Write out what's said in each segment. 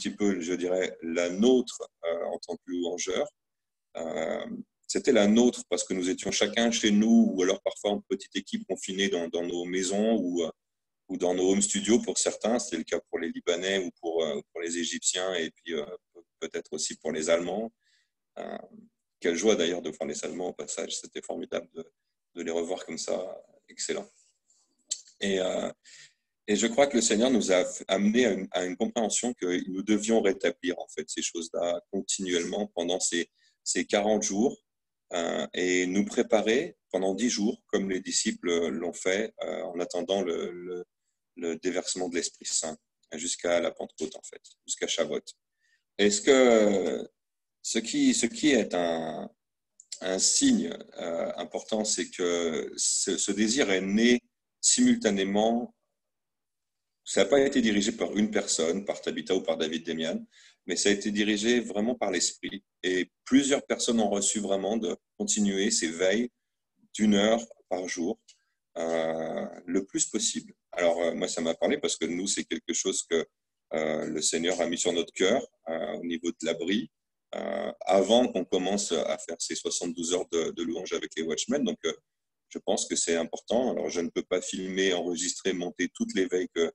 petit peu, je dirais, la nôtre en tant que louangeur. C'était la nôtre parce que nous étions chacun chez nous ou alors parfois en petite équipe confinée dans nos maisons ou dans nos home studios pour certains. C'était le cas pour les Libanais ou pour les Égyptiens et puis peut-être aussi pour les Allemands. Quelle joie d'ailleurs de voir les Allemands au passage. C'était formidable de les revoir comme ça. Excellent. Et je crois que le Seigneur nous a amené à une compréhension que nous devions rétablir en fait ces choses-là continuellement pendant ces 40 jours et nous préparer pendant 10 jours, comme les disciples l'ont fait en attendant le déversement de l'Esprit Saint jusqu'à la Pentecôte en fait, jusqu'à Shavuot. Est-ce que ce qui est un signe important, c'est que ce désir est né simultanément. Ça n'a pas été dirigé par une personne, par Tabitha ou par David Demian, mais ça a été dirigé vraiment par l'Esprit. Et plusieurs personnes ont reçu vraiment de continuer ces veilles d'1 heure par jour, le plus possible. Alors, moi, ça m'a parlé parce que nous, c'est quelque chose que le Seigneur a mis sur notre cœur au niveau de l'abri, avant qu'on commence à faire ces 72 heures de louange avec les Watchmen. Donc, je pense que c'est important. Alors, je ne peux pas filmer, enregistrer, monter toutes les veilles que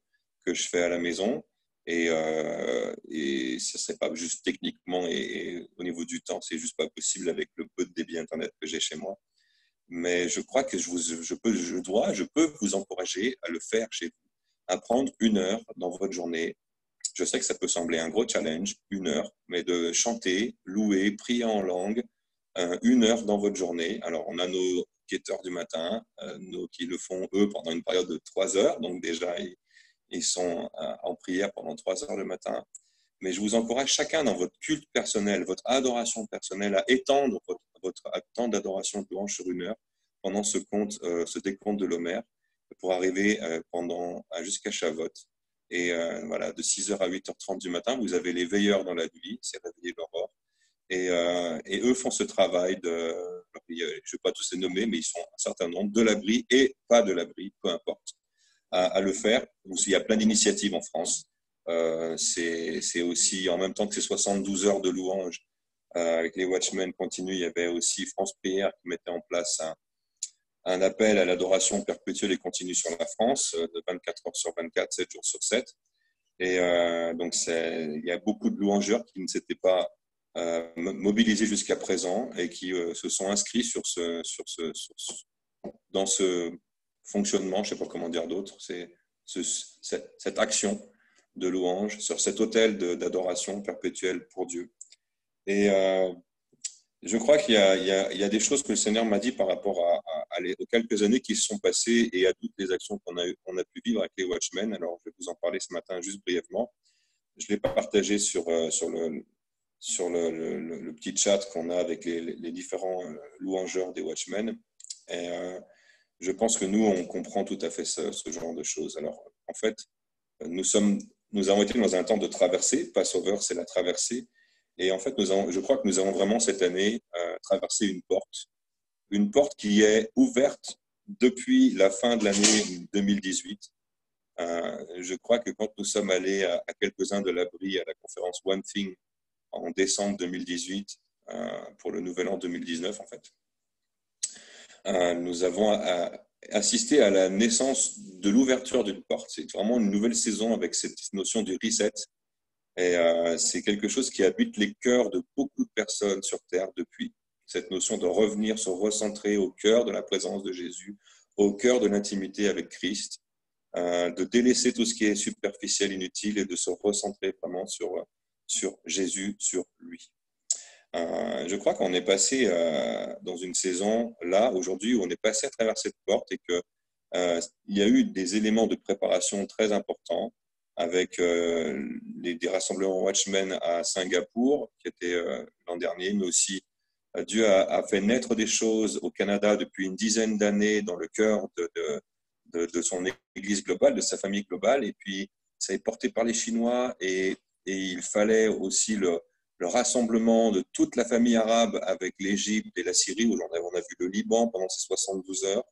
je fais à la maison. Et ce ne serait pas juste techniquement et au niveau du temps, c'est juste pas possible avec le peu de débit Internet que j'ai chez moi. Mais je crois que je peux vous encourager à le faire chez vous, à prendre 1 heure dans votre journée. Je sais que ça peut sembler un gros challenge, 1 heure, mais de chanter, louer, prier en langue, 1 heure dans votre journée. Alors, on a nos quêteurs du matin, qui le font, eux, pendant une période de 3 heures. Donc, déjà, ils sont en prière pendant 3 heures le matin. Mais je vous encourage chacun dans votre culte personnel, votre adoration personnelle, à étendre votre temps d'adoration de louange sur 1 heure pendant ce décompte de l'Homère pour arriver jusqu'à Shavuot. Et voilà, de 6h à 8h30 du matin, vous avez les veilleurs dans la nuit, c'est réveiller l'aurore. Et eux font ce travail je ne vais pas tous les nommer, mais ils sont un certain nombre, de l'abri et pas de l'abri, peu importe, à le faire. Il y a plein d'initiatives en France. C'est aussi, en même temps que ces 72 heures de louange avec les Watchmen continus, il y avait aussi France Prière qui mettait en place un appel à l'adoration perpétuelle et continue sur la France, de 24 heures sur 24, 7 jours sur 7. Et donc, il y a beaucoup de louangeurs qui ne s'étaient pas mobilisés jusqu'à présent et qui se sont inscrits dans ce fonctionnement, je ne sais pas comment dire d'autre, cette action de louange sur cet autel d'adoration perpétuelle pour Dieu. Et je crois qu'il y a des choses que le Seigneur m'a dit par rapport aux quelques années qui se sont passées et à toutes les actions qu'on a pu vivre avec les Watchmen. Alors, je vais vous en parler ce matin juste brièvement. Je l'ai partagé sur le petit chat qu'on a avec les différents louangeurs des Watchmen. Et je pense que nous, on comprend tout à fait ce genre de choses. Alors, en fait, nous avons été dans un temps de traversée. Passover, c'est la traversée. Et en fait, je crois que nous avons vraiment cette année traversé une porte qui est ouverte depuis la fin de l'année 2018. Je crois que quand nous sommes allés à quelques-uns de l'abri à la conférence One Thing en décembre 2018 pour le nouvel an 2019, en fait, nous avons assisté à la naissance de l'ouverture d'une porte. C'est vraiment une nouvelle saison avec cette notion du reset. Et c'est quelque chose qui habite les cœurs de beaucoup de personnes sur Terre depuis. Cette notion de revenir, se recentrer au cœur de la présence de Jésus, au cœur de l'intimité avec Christ, de délaisser tout ce qui est superficiel, inutile et de se recentrer vraiment sur Jésus, sur lui. Je crois qu'on est passé dans une saison là, aujourd'hui, où on est passé à travers cette porte et qu'il y a eu des éléments de préparation très importants avec des rassemblements Watchmen à Singapour, qui était l'an dernier, mais aussi Dieu a fait naître des choses au Canada depuis une dizaine d'années dans le cœur de son église globale, de sa famille globale, et puis ça est porté par les Chinois, et il fallait aussi le rassemblement de toute la famille arabe avec l'Égypte et la Syrie, où on a vu le Liban pendant ces 72 heures,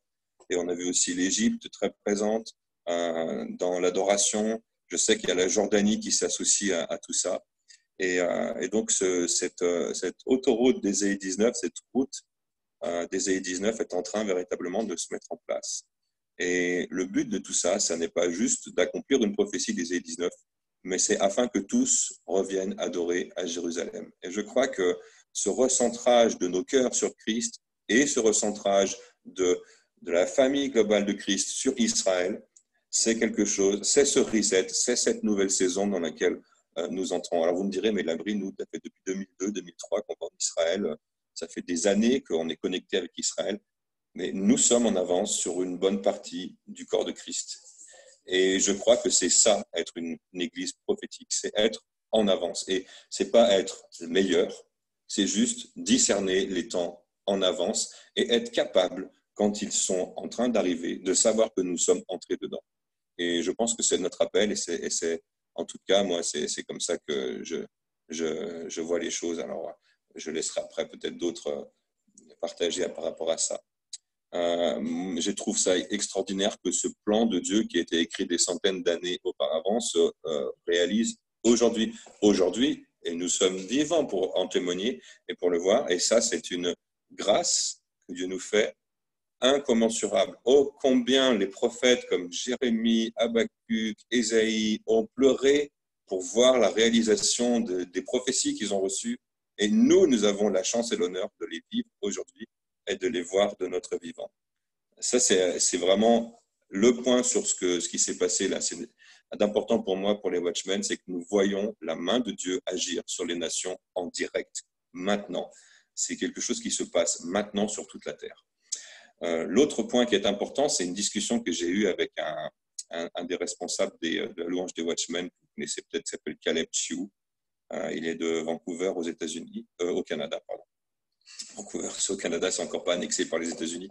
et on a vu aussi l'Égypte très présente dans l'adoration, Je sais qu'il y a la Jordanie qui s'associe à tout ça. Et donc, cette autoroute d'Ésaïe 19, cette route d'Ésaïe 19 est en train véritablement de se mettre en place. Et le but de tout ça, ça n'est pas juste d'accomplir une prophétie d'Ésaïe 19, mais c'est afin que tous reviennent adorer à Jérusalem. Et je crois que ce recentrage de nos cœurs sur Christ et ce recentrage de la famille globale de Christ sur Israël, c'est quelque chose, c'est ce reset, c'est cette nouvelle saison dans laquelle nous entrons. Alors vous me direz, mais l'abri, nous, ça fait depuis 2002, 2003 qu'on va en Israël, ça fait des années qu'on est connecté avec Israël, mais nous sommes en avance sur une bonne partie du corps de Christ. Et je crois que c'est ça, être une église prophétique, c'est être en avance. Et c'est pas être le meilleur, c'est juste discerner les temps en avance et être capable, quand ils sont en train d'arriver, de savoir que nous sommes entrés dedans. Et je pense que c'est notre appel et c'est en tout cas, moi, c'est comme ça que je vois les choses. Alors, je laisserai après peut-être d'autres partager par rapport à ça. Je trouve ça extraordinaire que ce plan de Dieu qui a été écrit des centaines d'années auparavant se réalise aujourd'hui. Aujourd'hui, et nous sommes vivants pour en témoigner et pour le voir. Et ça, c'est une grâce que Dieu nous fait incommensurable. Oh, combien les prophètes comme Jérémie, Habakkuk, Ésaïe ont pleuré pour voir la réalisation des prophéties qu'ils ont reçues. Et nous avons la chance et l'honneur de les vivre aujourd'hui et de les voir de notre vivant. Ça, c'est vraiment le point sur ce qui s'est passé là. C'est d'important pour moi, pour les Watchmen, c'est que nous voyons la main de Dieu agir sur les nations en direct, maintenant. C'est quelque chose qui se passe maintenant sur toute la terre. L'autre point qui est important, c'est une discussion que j'ai eue avec un des responsables de la louange des Watchmen, vous connaissez peut-être, qui s'appelle Caleb Chiu. Il est de Vancouver aux États-Unis, au Canada, pardon. Vancouver, c'est au Canada, c'est encore pas annexé par les États-Unis.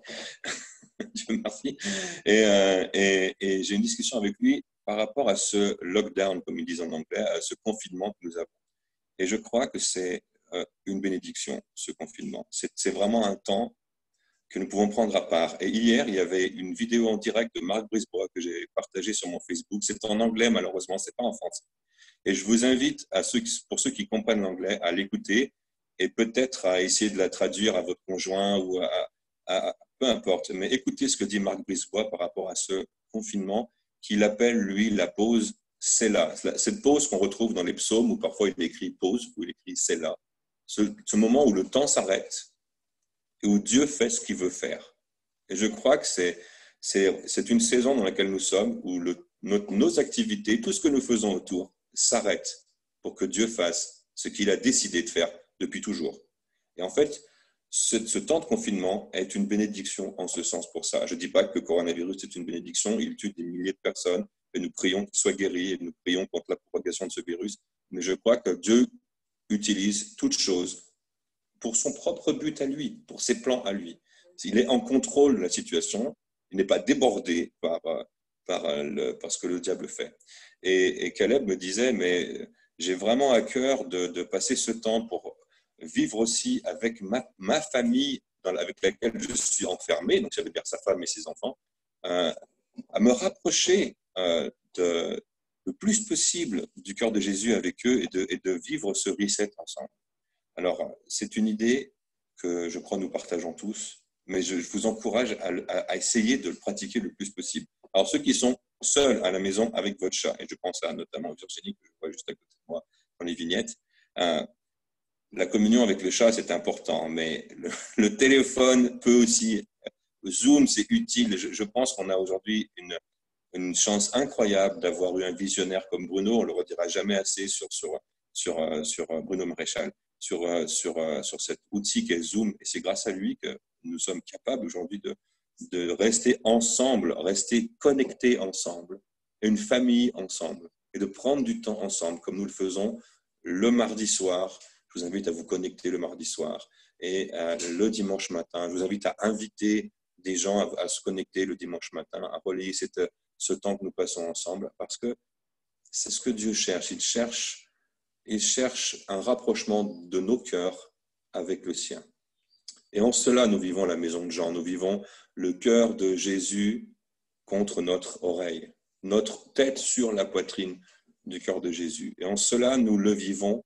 Dieu merci. Et j'ai une discussion avec lui par rapport à ce lockdown, comme ils disent en anglais, à ce confinement que nous avons. Et je crois que c'est une bénédiction, ce confinement. C'est vraiment un temps que nous pouvons prendre à part. Et hier, il y avait une vidéo en direct de Marc Brisebois que j'ai partagée sur mon Facebook. C'est en anglais, malheureusement, c'est pas en français. Et je vous invite, pour ceux qui comprennent l'anglais, à l'écouter et peut-être à essayer de la traduire à votre conjoint ou peu importe. Mais écoutez ce que dit Marc Brisebois par rapport à ce confinement qu'il appelle, lui, la pause Sélah. Cette pause qu'on retrouve dans les psaumes où parfois il écrit pause, où il écrit Sélah. Ce moment où le temps s'arrête et où Dieu fait ce qu'il veut faire. Et je crois que c'est une saison dans laquelle nous sommes, où nos activités, tout ce que nous faisons autour, s'arrête pour que Dieu fasse ce qu'il a décidé de faire depuis toujours. Et en fait, ce temps de confinement est une bénédiction en ce sens pour ça. Je ne dis pas que le coronavirus est une bénédiction, il tue des milliers de personnes, et nous prions qu'il soit guéri, et nous prions contre la propagation de ce virus. Mais je crois que Dieu utilise toutes choses pour son propre but à lui, pour ses plans à lui. Il est en contrôle de la situation, il n'est pas débordé par ce que le diable fait. Et Caleb me disait, mais j'ai vraiment à cœur de passer ce temps pour vivre aussi avec ma famille avec laquelle je suis enfermé, donc ça veut dire sa femme et ses enfants, à me rapprocher le plus possible du cœur de Jésus avec eux et de vivre ce reset ensemble. Alors, c'est une idée que je crois nous partageons tous, mais je vous encourage à essayer de le pratiquer le plus possible. Alors, ceux qui sont seuls à la maison avec votre chat, et je pense notamment à Virginie, que je vois juste à côté de moi dans les vignettes, la communion avec le chat, c'est important, mais le téléphone peut aussi, Zoom, c'est utile. Je pense qu'on a aujourd'hui une chance incroyable d'avoir eu un visionnaire comme Bruno, on ne le redira jamais assez sur Bruno Maréchal, sur cet outil qu'est Zoom. Et c'est grâce à lui que nous sommes capables aujourd'hui de rester ensemble, rester connectés ensemble, une famille ensemble, et de prendre du temps ensemble, comme nous le faisons le mardi soir. Je vous invite à vous connecter le mardi soir et le dimanche matin. Je vous invite à inviter des gens à se connecter le dimanche matin, à relayer ce temps que nous passons ensemble, parce que c'est ce que Dieu cherche. Il cherche un rapprochement de nos cœurs avec le sien. Et en cela, nous vivons la maison de Jean. Nous vivons le cœur de Jésus contre notre oreille. notre tête sur la poitrine du cœur de Jésus. Et en cela, nous le vivons,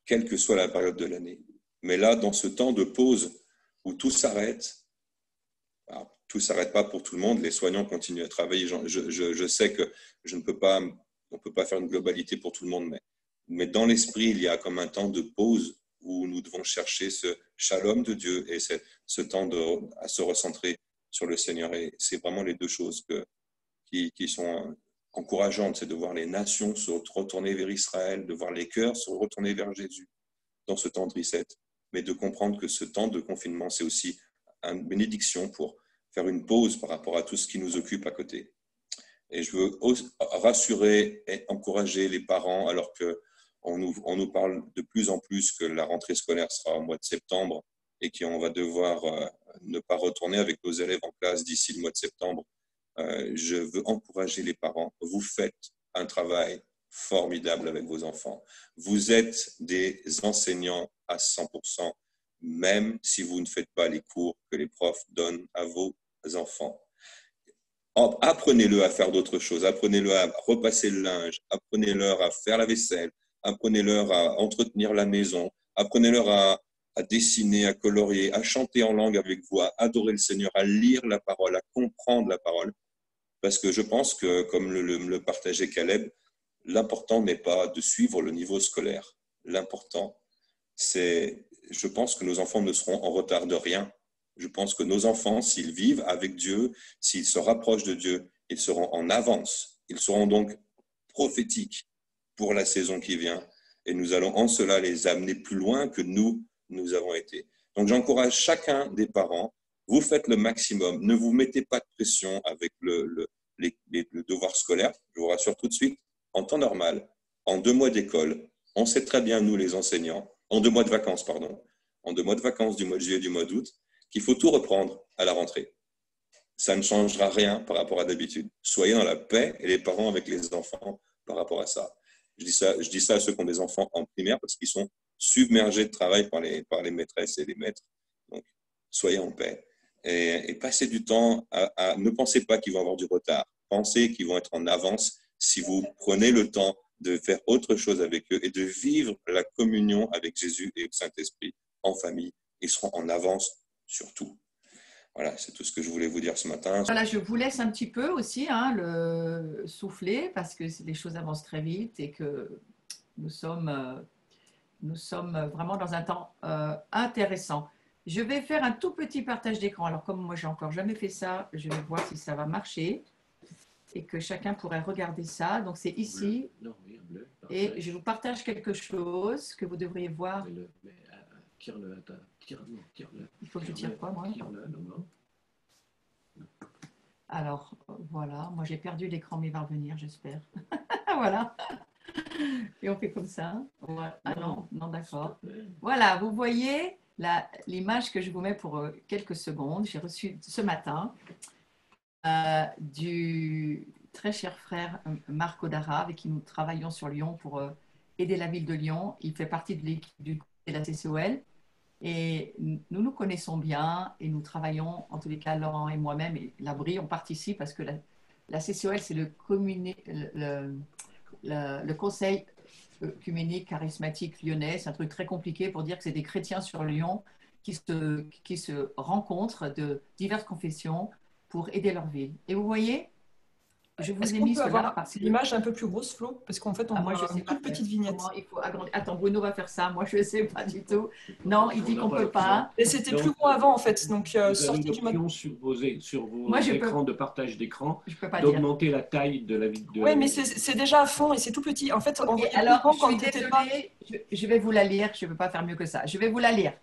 quelle que soit la période de l'année. Mais là, dans ce temps de pause où tout s'arrête, tout ne s'arrête pas pour tout le monde, les soignants continuent à travailler. Je sais que on ne peut pas faire une globalité pour tout le monde, mais dans l'esprit, il y a comme un temps de pause où nous devons chercher ce shalom de Dieu et ce temps à se recentrer sur le Seigneur. Et c'est vraiment les deux choses qui sont encourageantes, c'est de voir les nations se retourner vers Israël, de voir les cœurs se retourner vers Jésus dans ce temps de reset, mais de comprendre que ce temps de confinement, c'est aussi une bénédiction pour faire une pause par rapport à tout ce qui nous occupe à côté. Et je veux rassurer et encourager les parents alors qu'on nous parle de plus en plus que la rentrée scolaire sera au mois de septembre et qu'on va devoir ne pas retourner avec nos élèves en classe d'ici le mois de septembre. Je veux encourager les parents. Vous faites un travail formidable avec vos enfants. Vous êtes des enseignants à 100%, même si vous ne faites pas les cours que les profs donnent à vos enfants. Apprenez-le à faire d'autres choses. Apprenez-le à repasser le linge. Apprenez-leur à faire la vaisselle. Apprenez-leur à entretenir la maison. Apprenez-leur à dessiner, à colorier, à chanter en langue avec vous, à adorer le Seigneur, à lire la parole, à comprendre la parole. Parce que je pense que, comme le partageait Caleb, l'important n'est pas de suivre le niveau scolaire. L'important, je pense que nos enfants ne seront en retard de rien. Je pense que nos enfants, s'ils vivent avec Dieu, s'ils se rapprochent de Dieu, ils seront en avance. Ils seront donc prophétiques pour la saison qui vient. Et nous allons en cela les amener plus loin que nous avons été. Donc j'encourage chacun des parents, vous faites le maximum. Ne vous mettez pas de pression avec le devoir scolaire. Je vous rassure tout de suite, en temps normal, en 2 mois d'école, on sait très bien, nous les enseignants, en 2 mois de vacances, en 2 mois de vacances du mois de juillet et du mois d'août, qu'il faut tout reprendre à la rentrée. Ça ne changera rien par rapport à d'habitude. Soyez dans la paix et les parents avec les enfants par rapport à ça. Je dis ça à ceux qui ont des enfants en primaire parce qu'ils sont submergés de travail par les maîtresses et les maîtres. Donc, soyez en paix et passez du temps ne pensez pas qu'ils vont avoir du retard. Pensez qu'ils vont être en avance si vous prenez le temps de faire autre chose avec eux et de vivre la communion avec Jésus et le Saint-Esprit en famille. Ils seront en avance sur tout. Voilà, c'est tout ce que je voulais vous dire ce matin. Voilà, je vous laisse un petit peu aussi le souffler parce que les choses avancent très vite et que nous sommes vraiment dans un temps intéressant. Je vais faire un tout petit partage d'écran. Alors, comme moi, j'ai encore jamais fait ça, je vais voir si ça va marcher et que chacun pourrait regarder ça. Donc, c'est ici. Et je vous partage quelque chose que vous devriez voir. Tire-le. Il faut que je tire quoi, moi? Alors, voilà. Moi, j'ai perdu l'écran, mais il va revenir, j'espère. Voilà. Et on fait comme ça. Voilà. Ah non, d'accord. Voilà, vous voyez l'image que je vous mets pour quelques secondes. J'ai reçu ce matin du très cher frère Marc Odara, avec qui nous travaillons sur Lyon pour aider la ville de Lyon. Il fait partie de l'équipe de la CCOL. Et nous nous connaissons bien et nous travaillons, en tous les cas, Laurent et moi-même, et l'Abri, on participe parce que la CCOL, c'est le conseil œcuménique charismatique lyonnais. C'est un truc très compliqué pour dire que c'est des chrétiens sur Lyon qui se rencontrent de diverses confessions pour aider leur ville. Et vous voyez, je vous ai mis cela. L'image un peu plus grosse, Flo, parce qu'en fait, on voit une toute petite vignette. Il faut agrandir. Attends, Bruno va faire ça. Moi, je ne sais pas du tout. Non, il dit qu'on ne peut pas. Et c'était plus gros avant, en fait. Donc, sortez du mode. Sur vos écrans de partage d'écran, d'augmenter la taille de la vidéo. Oui, mais c'est déjà à fond et c'est tout petit. En fait, alors, je vais vous la lire. Je ne peux pas faire mieux que ça. Je vais vous la lire.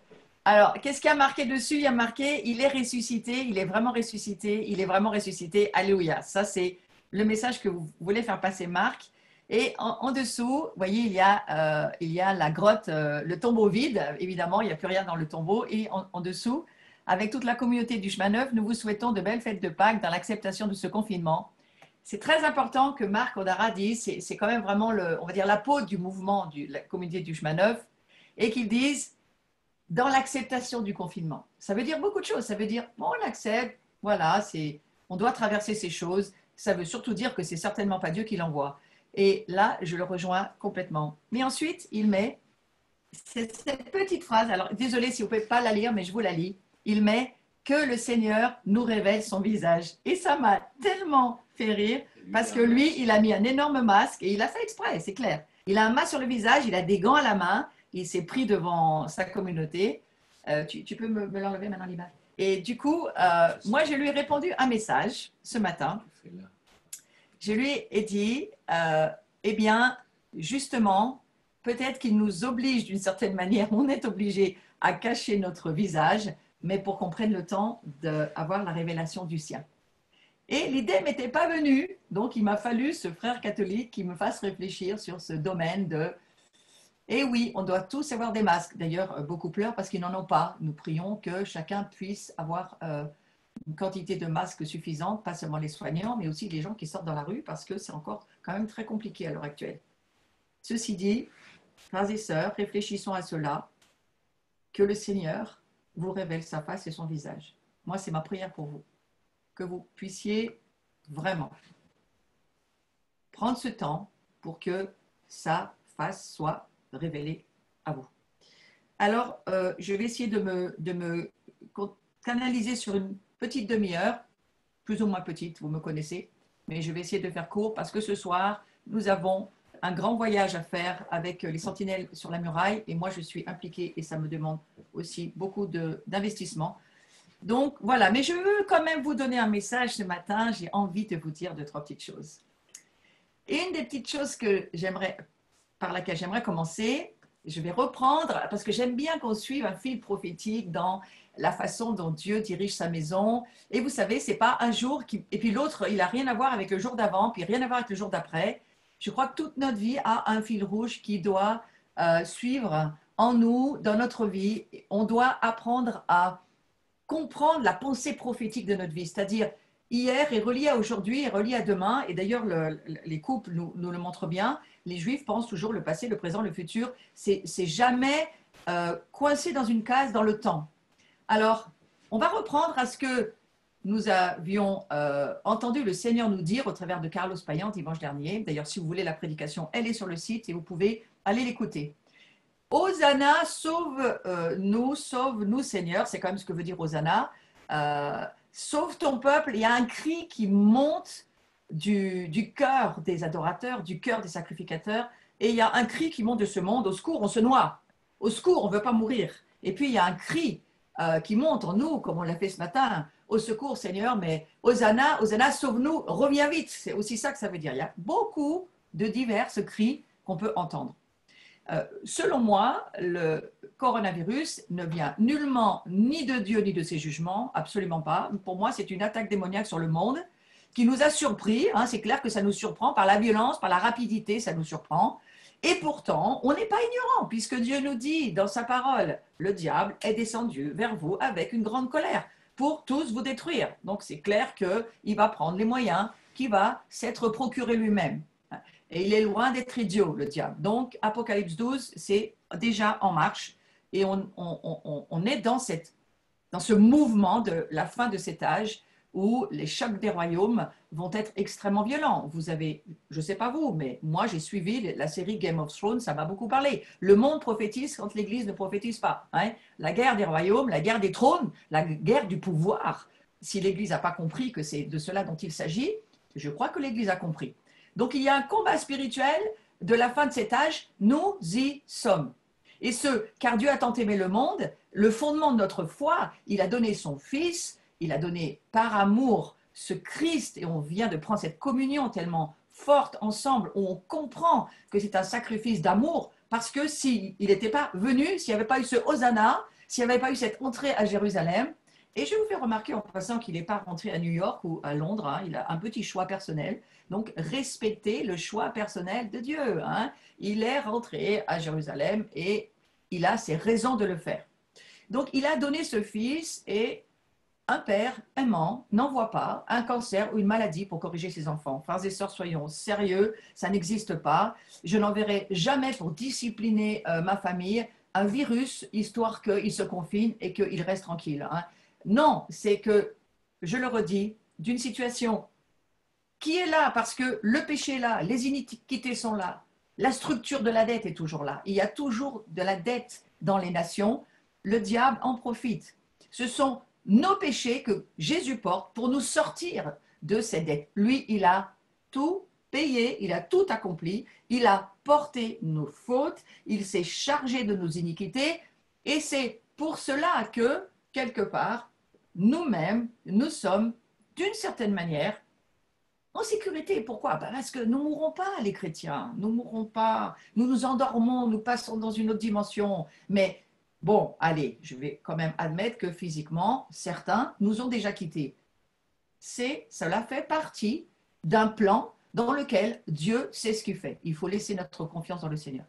Alors, qu'est-ce qu'il y a marqué dessus? Il y a marqué « Il est ressuscité, il est vraiment ressuscité, il est vraiment ressuscité. Alléluia ». Ça, c'est le message que vous voulez faire passer, Marc. Et en dessous, vous voyez, il y a la grotte, le tombeau vide. Évidemment, il n'y a plus rien dans le tombeau. Et en dessous, avec toute la communauté du chemin neuf, nous vous souhaitons de belles fêtes de Pâques dans l'acceptation de ce confinement. C'est très important que Marc Odara dise, c'est quand même vraiment, on va dire, la peau du mouvement de la communauté du chemin neuf, et qu'il dise dans l'acceptation du confinement. Ça veut dire beaucoup de choses. Ça veut dire, bon, on l'accepte, voilà, on doit traverser ces choses. ça veut surtout dire que c'est certainement pas Dieu qui l'envoie. Et là, je le rejoins complètement. Mais ensuite, il met cette petite phrase. Alors, désolé si vous ne pouvez pas la lire, mais je vous la lis. Il met que le Seigneur nous révèle son visage. Et ça m'a tellement fait rire parce que lui, il a mis un énorme masque et il a fait exprès, c'est clair. Il a un masque sur le visage, il a des gants à la main, il s'est pris devant sa communauté. Tu peux me l'enlever maintenant, l'image. Et du coup, moi, je lui ai répondu un message ce matin. Je lui ai dit, eh bien, justement, peut-être qu'il nous oblige d'une certaine manière, on est obligé à cacher notre visage, mais pour qu'on prenne le temps d'avoir la révélation du sien. Et l'idée ne m'était pas venue, donc il m'a fallu ce frère catholique qui me fasse réfléchir sur ce domaine de « Eh oui, on doit tous avoir des masques ». D'ailleurs, beaucoup pleurent parce qu'ils n'en ont pas. Nous prions que chacun puisse avoir une quantité de masques suffisante, pas seulement les soignants, mais aussi les gens qui sortent dans la rue, parce que c'est encore quand même très compliqué à l'heure actuelle. Ceci dit, frères et sœurs, réfléchissons à cela, que le Seigneur vous révèle sa face et son visage. Moi, c'est ma prière pour vous, que vous puissiez vraiment prendre ce temps pour que sa face soit révélée à vous. Alors, je vais essayer de me canaliser sur une petite demi-heure, plus ou moins petite, vous me connaissez, mais je vais essayer de faire court parce que ce soir, nous avons un grand voyage à faire avec les sentinelles sur la muraille et moi, je suis impliquée et ça me demande aussi beaucoup d'investissement. Donc, voilà. Mais je veux quand même vous donner un message ce matin. J'ai envie de vous dire 2-3 petites choses. Et une des petites choses par laquelle j'aimerais commencer, je vais reprendre, parce que j'aime bien qu'on suive un fil prophétique dans la façon dont Dieu dirige sa maison. Et vous savez, ce n'est pas un jour, et puis l'autre, il n'a rien à voir avec le jour d'avant, puis rien à voir avec le jour d'après. Je crois que toute notre vie a un fil rouge qui doit suivre en nous, dans notre vie. On doit apprendre à comprendre la pensée prophétique de notre vie, c'est-à-dire hier est relié à aujourd'hui, est relié à demain. Et d'ailleurs, les couples nous le montrent bien. Les Juifs pensent toujours le passé, le présent, le futur. C'est jamais coincé dans une case dans le temps. Alors, on va reprendre à ce que nous avions entendu le Seigneur nous dire au travers de Carlos Payan dimanche dernier. D'ailleurs, si vous voulez la prédication, elle est sur le site et vous pouvez aller l'écouter. Hosanna, sauve-nous Seigneur, c'est quand même ce que veut dire Hosanna. Sauve ton peuple. Il y a un cri qui monte du cœur des adorateurs, du cœur des sacrificateurs. Et il y a un cri qui monte de ce monde. Au secours, on se noie. Au secours, on ne veut pas mourir. Et puis, il y a un cri qui monte en nous, comme on l'a fait ce matin. Au secours, Seigneur, mais Hosanna, Hosanna, sauve-nous, reviens vite. C'est aussi ça que ça veut dire. Il y a beaucoup de divers cris qu'on peut entendre. Selon moi, le coronavirus ne vient nullement ni de Dieu ni de ses jugements, absolument pas. Pour moi, c'est une attaque démoniaque sur le monde qui nous a surpris. Hein, c'est clair que ça nous surprend par la violence, par la rapidité, ça nous surprend. Et pourtant, on n'est pas ignorant, puisque Dieu nous dit dans sa parole, le diable est descendu vers vous avec une grande colère pour tous vous détruire. Donc, c'est clair qu'il va prendre les moyens, qu'il va s'être procuré lui-même. Et il est loin d'être idiot, le diable. Donc, Apocalypse 12, c'est déjà en marche. Et on est dans ce mouvement de la fin de cet âge où les chocs des royaumes vont être extrêmement violents. Vous avez, je ne sais pas vous, mais moi, j'ai suivi la série Game of Thrones, ça m'a beaucoup parlé. Le monde prophétise quand l'Église ne prophétise pas. Hein. La guerre des royaumes, la guerre des trônes, la guerre du pouvoir. Si l'Église n'a pas compris que c'est de cela dont il s'agit, je crois que l'Église a compris. Donc, il y a un combat spirituel de la fin de cet âge, nous y sommes. Et car Dieu a tant aimé le monde, le fondement de notre foi, il a donné son Fils, il a donné par amour ce Christ, et on vient de prendre cette communion tellement forte ensemble, où on comprend que c'est un sacrifice d'amour, parce que s'il n'était pas venu, s'il n'y avait pas eu ce Hosanna, s'il n'y avait pas eu cette entrée à Jérusalem, et je vous fais remarquer en passant qu'il n'est pas rentré à New York ou à Londres, hein, il a un petit choix personnel. Donc, respectez le choix personnel de Dieu. Hein. Il est rentré à Jérusalem et il a ses raisons de le faire. Donc, il a donné ce fils et un père aimant n'envoie pas un cancer ou une maladie pour corriger ses enfants. Frères et sœurs, soyons sérieux, ça n'existe pas. Je n'enverrai jamais pour discipliner ma famille un virus, histoire qu'il se confine et qu'il reste tranquille. Hein. Non, c'est que, je le redis, d'une situation qui est là parce que le péché est là, les iniquités sont là, la structure de la dette est toujours là. Il y a toujours de la dette dans les nations. Le diable en profite. Ce sont nos péchés que Jésus porte pour nous sortir de ces dettes. Lui, il a tout payé, il a tout accompli, il a porté nos fautes, il s'est chargé de nos iniquités et c'est pour cela que, quelque part, nous-mêmes, nous sommes, d'une certaine manière, en sécurité. Pourquoi? Parce que nous ne mourrons pas, les chrétiens. Nous ne mourrons pas. Nous nous endormons, nous passons dans une autre dimension. Mais bon, allez, je vais quand même admettre que physiquement, certains nous ont déjà quittés. Cela fait partie d'un plan dans lequel Dieu sait ce qu'il fait. Il faut laisser notre confiance dans le Seigneur.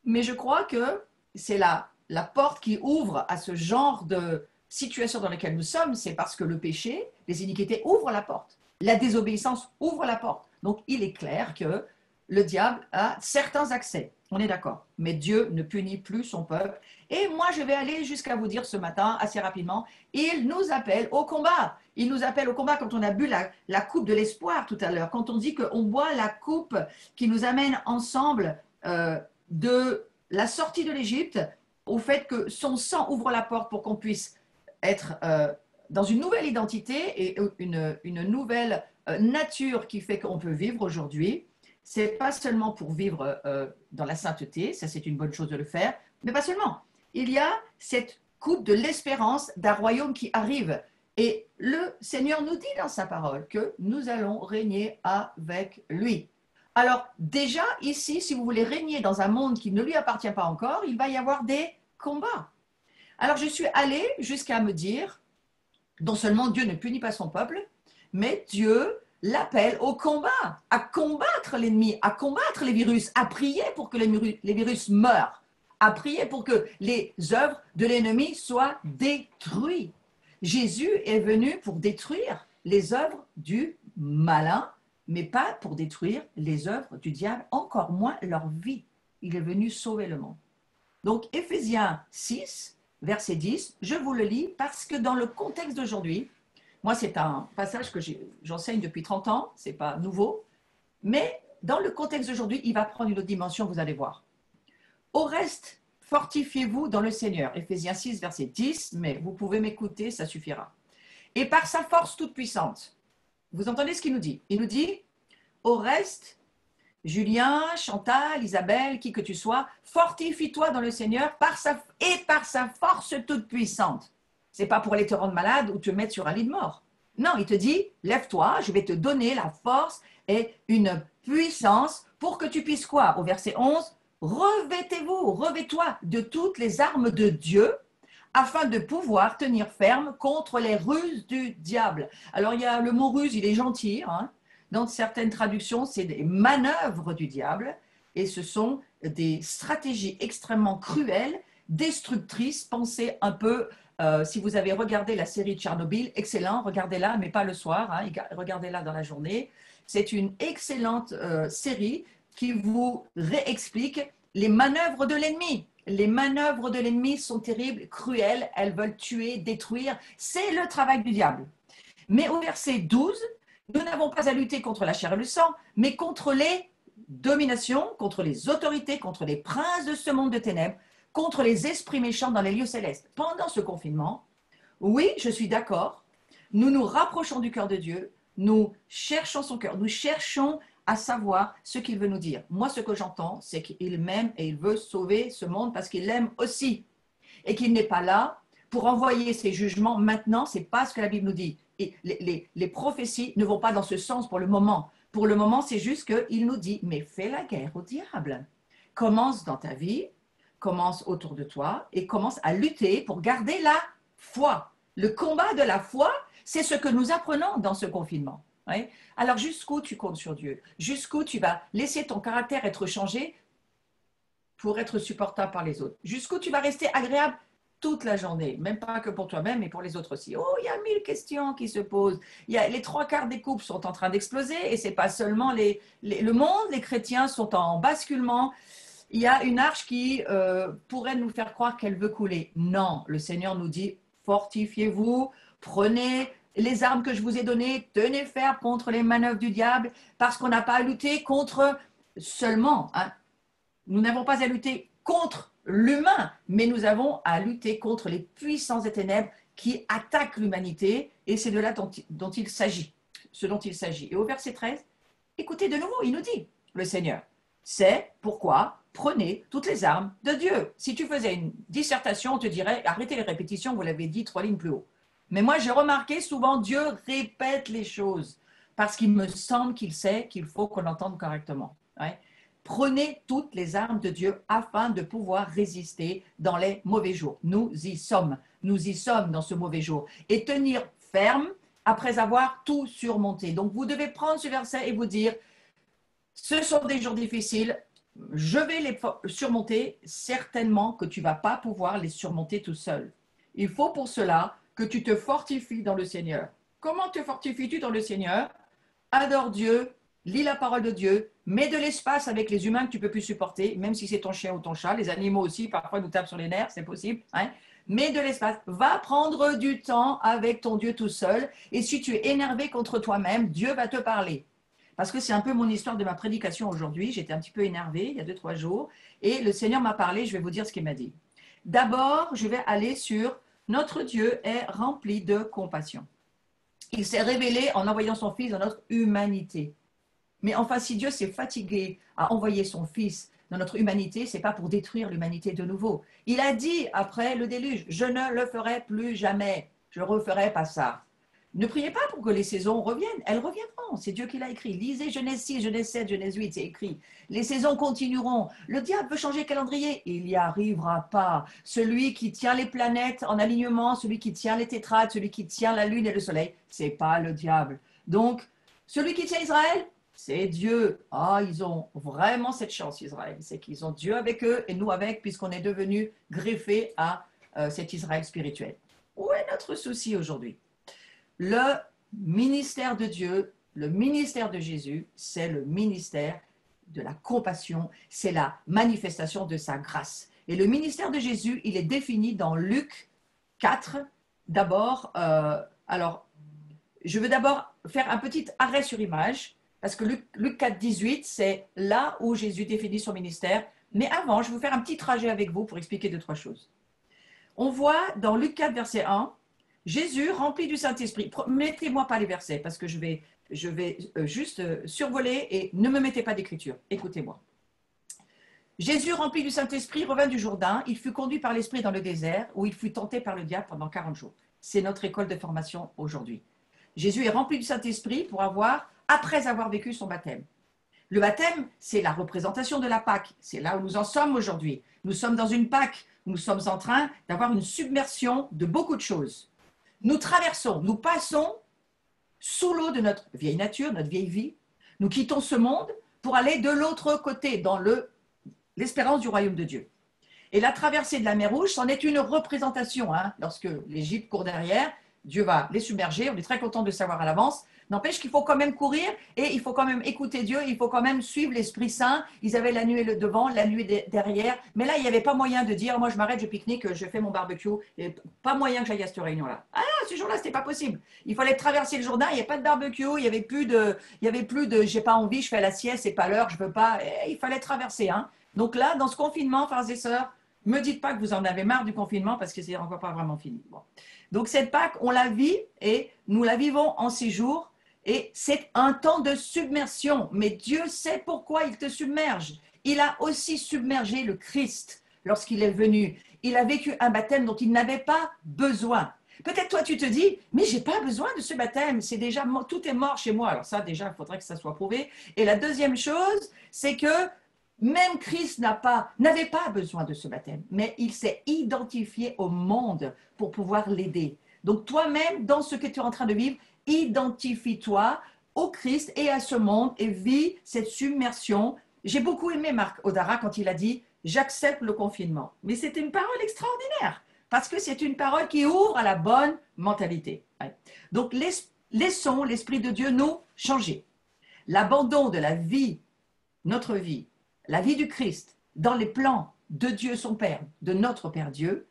Mais je crois que c'est la porte qui ouvre à ce genre de situation dans laquelle nous sommes, c'est parce que le péché, les iniquités ouvrent la porte. La désobéissance ouvre la porte. Donc, il est clair que le diable a certains accès. On est d'accord. Mais Dieu ne punit plus son peuple. Et moi, je vais aller jusqu'à vous dire ce matin, assez rapidement, il nous appelle au combat. Il nous appelle au combat quand on a bu la coupe de l'espoir tout à l'heure, quand on dit qu'on boit la coupe qui nous amène ensemble de la sortie de l'Égypte, au fait que son sang ouvre la porte pour qu'on puisse être dans une nouvelle identité et une nouvelle nature qui fait qu'on peut vivre aujourd'hui. Ce n'est pas seulement pour vivre dans la sainteté, ça c'est une bonne chose de le faire, mais pas seulement. Il y a cette coupe de l'espérance d'un royaume qui arrive. Et le Seigneur nous dit dans sa parole que nous allons régner avec lui. Alors déjà ici, si vous voulez régner dans un monde qui ne lui appartient pas encore, il va y avoir des combats. Alors je suis allée jusqu'à me dire, non seulement Dieu ne punit pas son peuple, mais Dieu l'appelle au combat, à combattre l'ennemi, à combattre les virus, à prier pour que les virus meurent, à prier pour que les œuvres de l'ennemi soient détruites. Jésus est venu pour détruire les œuvres du malin, mais pas pour détruire les œuvres du diable, encore moins leur vie. Il est venu sauver le monde. Donc, Éphésiens 6, verset 10, je vous le lis parce que dans le contexte d'aujourd'hui, moi, c'est un passage que j'enseigne depuis 30 ans, ce n'est pas nouveau, mais dans le contexte d'aujourd'hui, il va prendre une autre dimension, vous allez voir. Au reste, fortifiez-vous dans le Seigneur. Éphésiens 6, verset 10, mais vous pouvez m'écouter, ça suffira. Et par sa force toute puissante. Vous entendez ce qu'il nous dit? Il nous dit, au reste, Julien, Chantal, Isabelle, qui que tu sois, fortifie-toi dans le Seigneur par sa force toute puissante. Ce n'est pas pour aller te rendre malade ou te mettre sur un lit de mort. Non, il te dit, lève-toi, je vais te donner la force et une puissance pour que tu puisses quoi? Au verset 11, revêtez-vous, revêtez-toi de toutes les armes de Dieu afin de pouvoir tenir ferme contre les ruses du diable. Alors, il y a le mot ruse, il est gentil. Hein. Dans certaines traductions, c'est des manœuvres du diable et ce sont des stratégies extrêmement cruelles, destructrices. Pensez un peu, si vous avez regardé la série de Tchernobyl, excellent, regardez-la, mais pas le soir, hein, regardez-la dans la journée. C'est une excellente série qui vous réexplique les manœuvres de l'ennemi. Les manœuvres de l'ennemi sont terribles, cruelles, elles veulent tuer, détruire. C'est le travail du diable. Mais au verset 12, nous n'avons pas à lutter contre la chair et le sang, mais contre les dominations, contre les autorités, contre les princes de ce monde de ténèbres, contre les esprits méchants dans les lieux célestes. Pendant ce confinement, oui, je suis d'accord, nous nous rapprochons du cœur de Dieu, nous cherchons son cœur, nous cherchons à savoir ce qu'il veut nous dire. Moi, ce que j'entends, c'est qu'il m'aime et il veut sauver ce monde parce qu'il l'aime aussi. Et qu'il n'est pas là pour envoyer ses jugements maintenant, ce n'est pas ce que la Bible nous dit. Et les prophéties ne vont pas dans ce sens pour le moment. Pour le moment, c'est juste qu'il nous dit, mais fais la guerre au diable. Commence dans ta vie, commence autour de toi et commence à lutter pour garder la foi. Le combat de la foi, c'est ce que nous apprenons dans ce confinement. Ouais. Alors, jusqu'où tu comptes sur Dieu? Jusqu'où tu vas laisser ton caractère être changé pour être supportable par les autres? Jusqu'où tu vas rester agréable toute la journée, même pas que pour toi-même, mais pour les autres aussi. Oh, il y a 1000 questions qui se posent. Les 3/4 des couples sont en train d'exploser et ce n'est pas seulement le monde, les chrétiens sont en basculement. Il y a une arche qui pourrait nous faire croire qu'elle veut couler. Non, le Seigneur nous dit, fortifiez-vous, prenez les armes que je vous ai données, tenez ferme contre les manœuvres du diable, parce qu'on n'a pas à lutter contre seulement, hein, nous n'avons pas à lutter contre l'humain, mais nous avons à lutter contre les puissances des ténèbres qui attaquent l'humanité, et c'est de là dont il s'agit, ce dont il s'agit. Et au verset 13, écoutez de nouveau, il nous dit, le Seigneur, c'est pourquoi prenez toutes les armes de Dieu. Si tu faisais une dissertation, on te dirait, arrêtez les répétitions, vous l'avez dit 3 lignes plus haut. Mais moi, j'ai remarqué souvent, Dieu répète les choses, parce qu'il me semble qu'il sait qu'il faut qu'on l'entende correctement. Ouais. Prenez toutes les armes de Dieu afin de pouvoir résister dans les mauvais jours. Nous y sommes dans ce mauvais jour. Et tenir ferme après avoir tout surmonté. Donc, vous devez prendre ce verset et vous dire, ce sont des jours difficiles, je vais les surmonter, certainement que tu ne vas pas pouvoir les surmonter tout seul. Il faut pour cela que tu te fortifies dans le Seigneur. Comment te fortifies-tu dans le Seigneur? Adore Dieu, lis la parole de Dieu, mets de l'espace avec les humains que tu ne peux plus supporter, même si c'est ton chien ou ton chat, les animaux aussi, parfois nous tapent sur les nerfs, c'est possible. Hein? Mets de l'espace, va prendre du temps avec ton Dieu tout seul, et si tu es énervé contre toi-même, Dieu va te parler. Parce que c'est un peu mon histoire de ma prédication aujourd'hui, j'étais un petit peu énervée il y a 2-3 jours, et le Seigneur m'a parlé, je vais vous dire ce qu'il m'a dit. D'abord, je vais aller sur notre Dieu est rempli de compassion. Il s'est révélé en envoyant son Fils dans notre humanité. Mais enfin, si Dieu s'est fatigué à envoyer son Fils dans notre humanité, ce n'est pas pour détruire l'humanité de nouveau. Il a dit après le déluge, je ne le ferai plus jamais, je ne referai pas ça. Ne priez pas pour que les saisons reviennent, elles reviendront, c'est Dieu qui l'a écrit. Lisez Genèse 6, Genèse 7, Genèse 8, c'est écrit. Les saisons continueront. Le diable veut changer le calendrier, il n'y arrivera pas. Celui qui tient les planètes en alignement, celui qui tient les tétrades, celui qui tient la lune et le soleil, ce n'est pas le diable. Donc, celui qui tient Israël, c'est Dieu. Ah, ils ont vraiment cette chance, Israël. C'est qu'ils ont Dieu avec eux et nous avec, puisqu'on est devenus greffés à cet Israël spirituel. Où est notre souci aujourd'hui? Le ministère de Dieu, le ministère de Jésus, c'est le ministère de la compassion, c'est la manifestation de sa grâce. Et le ministère de Jésus, il est défini dans Luc 4. D'abord, alors, je veux d'abord faire un petit arrêt sur image, parce que Luc 4, 18, c'est là où Jésus définit son ministère. Mais avant, je vais vous faire un petit trajet avec vous pour expliquer 2-3 choses. On voit dans Luc 4, verset 1, Jésus rempli du Saint-Esprit. Mettez-moi pas les versets parce que je vais juste survoler et ne me mettez pas d'écriture. Écoutez-moi. Jésus rempli du Saint-Esprit revint du Jourdain. Il fut conduit par l'Esprit dans le désert où il fut tenté par le diable pendant 40 jours. C'est notre école de formation aujourd'hui. Jésus est rempli du Saint-Esprit après avoir vécu son baptême. Le baptême, c'est la représentation de la Pâque. C'est là où nous en sommes aujourd'hui. Nous sommes dans une Pâque où nous sommes en train d'avoir une submersion de beaucoup de choses. Nous traversons, nous passons sous l'eau de notre vieille nature, notre vieille vie. Nous quittons ce monde pour aller de l'autre côté, dans l'espérance du royaume de Dieu. Et la traversée de la mer Rouge, c'en est une représentation. Hein. Lorsque l'Égypte court derrière, Dieu va les submerger. On est très content de le savoir à l'avance. N'empêche qu'il faut quand même courir et il faut quand même écouter Dieu, il faut quand même suivre l'Esprit Saint. Ils avaient la nuée devant, la nuée derrière. Mais là, il n'y avait pas moyen de dire, moi je m'arrête, je pique-nique, je fais mon barbecue. Et pas moyen que j'aille à cette réunion-là. Ah, ce jour-là, ce n'était pas possible. Il fallait traverser le Jourdain, il n'y avait pas de barbecue, il n'y avait plus de j'ai pas envie, je fais la sieste, c'est pas l'heure, je veux pas. Et il fallait traverser. Hein. Donc là, dans ce confinement, frères et sœurs, me dites pas que vous en avez marre du confinement parce que c'est encore pas vraiment fini. Bon. Donc cette Pâque, on la vit et nous la vivons en ces jours. Et c'est un temps de submersion, mais Dieu sait pourquoi il te submerge. Il a aussi submergé le Christ lorsqu'il est venu. Il a vécu un baptême dont il n'avait pas besoin. Peut-être toi tu te dis, mais j'ai pas besoin de ce baptême, c'est déjà tout est mort chez moi. Alors ça déjà, il faudrait que ça soit prouvé. Et la deuxième chose, c'est que même Christ n'avait pas besoin de ce baptême, mais il s'est identifié au monde pour pouvoir l'aider. Donc toi-même, dans ce que tu es en train de vivre, identifie-toi au Christ et à ce monde et vis cette submersion. J'ai beaucoup aimé Marc Odara quand il a dit « j'accepte le confinement ». Mais c'est une parole extraordinaire parce que c'est une parole qui ouvre à la bonne mentalité. Ouais. Donc laissons l'Esprit de Dieu nous changer. L'abandon de la vie, notre vie, la vie du Christ dans les plans de Dieu son Père, de notre Père Dieu,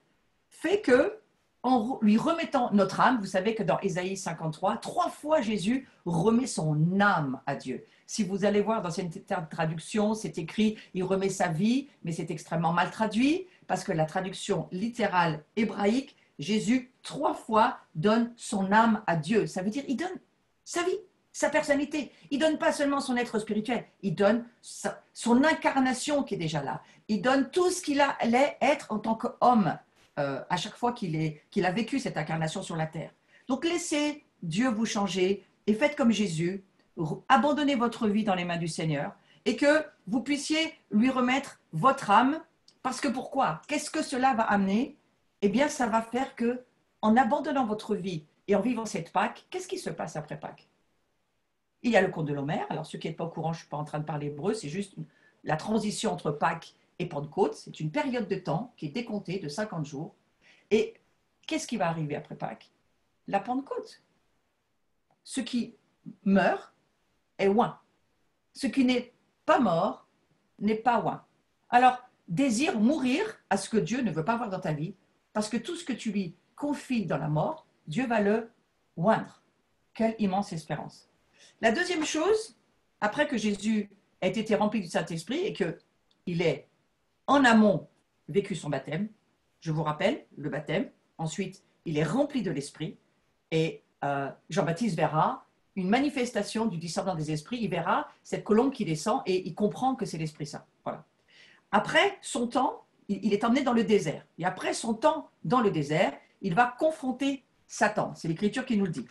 fait que en lui remettant notre âme. Vous savez que dans Ésaïe 53, 3 fois Jésus remet son âme à Dieu. Si vous allez voir dans cette traduction, c'est écrit « il remet sa vie », mais c'est extrêmement mal traduit parce que la traduction littérale hébraïque, Jésus 3 fois donne son âme à Dieu. Ça veut dire il donne sa vie, sa personnalité. Il donne pas seulement son être spirituel, il donne son incarnation qui est déjà là. Il donne tout ce qu'il allait être en tant qu'homme à chaque fois qu'il a vécu cette incarnation sur la terre. Donc laissez Dieu vous changer et faites comme Jésus. Abandonnez votre vie dans les mains du Seigneur et que vous puissiez lui remettre votre âme. Parce que pourquoi? Qu'est-ce que cela va amener? Eh bien, ça va faire que, en abandonnant votre vie et en vivant cette Pâque, qu'est-ce qui se passe après Pâques? Il y a le conte de l'Homère. Alors, ceux qui n'êtes pas au courant, je ne suis pas en train de parler hébreu, c'est juste la transition entre Pâques et Pentecôte. C'est une période de temps qui est décomptée de 50 jours. Et qu'est-ce qui va arriver après Pâques? La Pentecôte. Ce qui meurt est oint. Ce qui n'est pas mort n'est pas oint. Alors, désire mourir à ce que Dieu ne veut pas voir dans ta vie, parce que tout ce que tu lui confies dans la mort, Dieu va le oindre. Quelle immense espérance. La deuxième chose, après que Jésus ait été rempli du Saint-Esprit et qu'il ait en amont vécu son baptême, je vous rappelle le baptême, ensuite il est rempli de l'Esprit et Jean-Baptiste verra une manifestation du descendant des esprits, il verra cette colombe qui descend et il comprend que c'est l'Esprit Saint. Voilà. Après son temps, il est emmené dans le désert. Et après son temps dans le désert, il va confronter Satan. C'est l'Écriture qui nous le dit.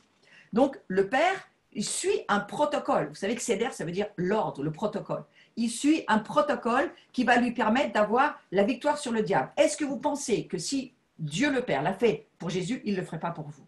Donc, le Père, il suit un protocole. Vous savez que Seder, ça veut dire l'ordre, le protocole. Il suit un protocole qui va lui permettre d'avoir la victoire sur le diable. Est-ce que vous pensez que si Dieu le Père l'a fait pour Jésus, il ne le ferait pas pour vous?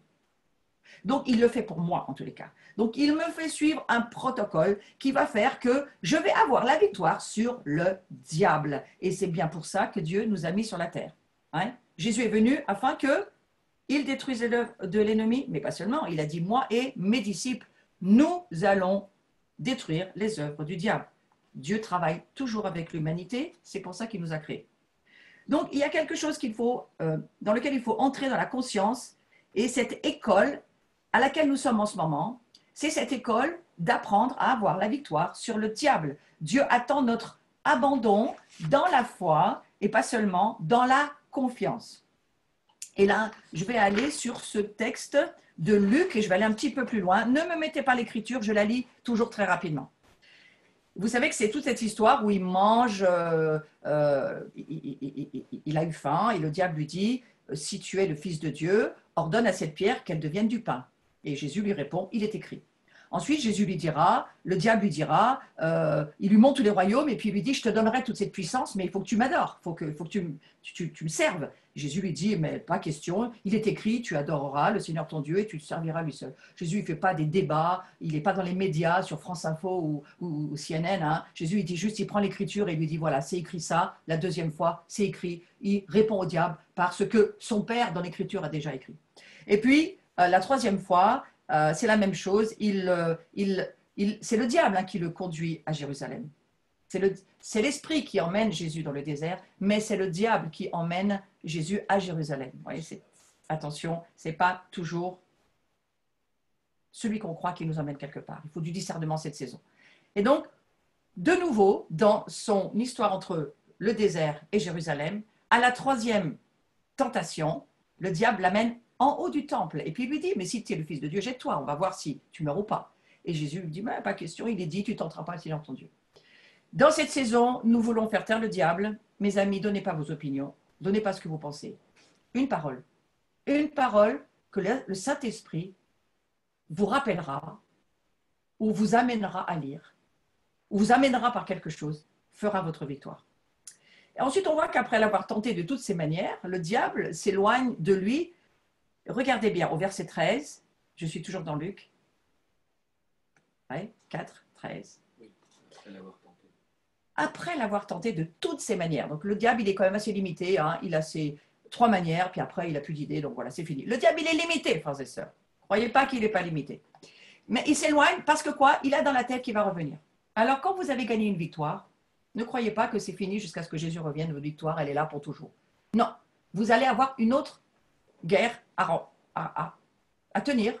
Donc, il le fait pour moi, en tous les cas. Donc, il me fait suivre un protocole qui va faire que je vais avoir la victoire sur le diable. Et c'est bien pour ça que Dieu nous a mis sur la terre. Hein? Jésus est venu afin qu'il détruise l'œuvre de l'ennemi, mais pas seulement. Il a dit, moi et mes disciples, nous allons détruire les œuvres du diable. Dieu travaille toujours avec l'humanité, c'est pour ça qu'il nous a créés. Donc, il y a quelque chose dans lequel il faut entrer dans la conscience, et cette école à laquelle nous sommes en ce moment, c'est cette école d'apprendre à avoir la victoire sur le diable. Dieu attend notre abandon dans la foi et pas seulement dans la confiance. Et là, je vais aller sur ce texte de Luc et je vais aller un petit peu plus loin. Ne me mettez pas l'écriture, je la lis toujours très rapidement. Vous savez que c'est toute cette histoire où il mange, il a eu faim et le diable lui dit « Si tu es le Fils de Dieu, ordonne à cette pierre qu'elle devienne du pain. » Et Jésus lui répond, il est écrit. Ensuite, Jésus lui dira, le diable lui dira, il lui montre tous les royaumes et puis il lui dit, je te donnerai toute cette puissance, mais il faut que tu m'adores, il faut que tu me serves. Jésus lui dit, mais pas question, il est écrit, tu adoreras le Seigneur ton Dieu et tu le serviras lui seul. Jésus, il ne fait pas des débats, il n'est pas dans les médias sur France Info ou CNN. Hein. Jésus, il dit juste, il prend l'écriture et il lui dit, voilà, c'est écrit ça, la deuxième fois, c'est écrit. Il répond au diable parce que son Père dans l'écriture a déjà écrit. Et puis, la troisième fois, c'est la même chose. C'est le diable hein, qui le conduit à Jérusalem. C'est l'esprit qui emmène Jésus dans le désert, mais c'est le diable qui emmène Jésus à Jérusalem. Vous voyez, attention, ce n'est pas toujours celui qu'on croit qui nous emmène quelque part. Il faut du discernement cette saison. Et donc, de nouveau, dans son histoire entre le désert et Jérusalem, à la troisième tentation, le diable l'amène en haut du temple. Et puis il lui dit, mais si tu es le Fils de Dieu, jette-toi, on va voir si tu meurs ou pas. Et Jésus lui dit, mais pas question, il est dit, tu ne tenteras pas le Seigneur ton Dieu. Dans cette saison, nous voulons faire taire le diable. Mes amis, donnez pas vos opinions, donnez pas ce que vous pensez. Une parole que le Saint-Esprit vous rappellera ou vous amènera à lire, ou vous amènera par quelque chose, fera votre victoire. Et ensuite, on voit qu'après l'avoir tenté de toutes ces manières, le diable s'éloigne de lui. Regardez bien, au verset 13, je suis toujours dans Luc, 4, 13. Oui, après l'avoir tenté. Après l'avoir tenté de toutes ces manières. Donc le diable, il est quand même assez limité, hein. Il a ses 3 manières, puis après, il n'a plus d'idées, donc voilà, c'est fini. Le diable, il est limité, frères et sœurs. Croyez pas qu'il n'est pas limité. Mais il s'éloigne parce que quoi? Il a dans la tête qu'il va revenir. Alors quand vous avez gagné une victoire, ne croyez pas que c'est fini jusqu'à ce que Jésus revienne. Votre victoire, elle est là pour toujours. Non, vous allez avoir une autre guerre à tenir.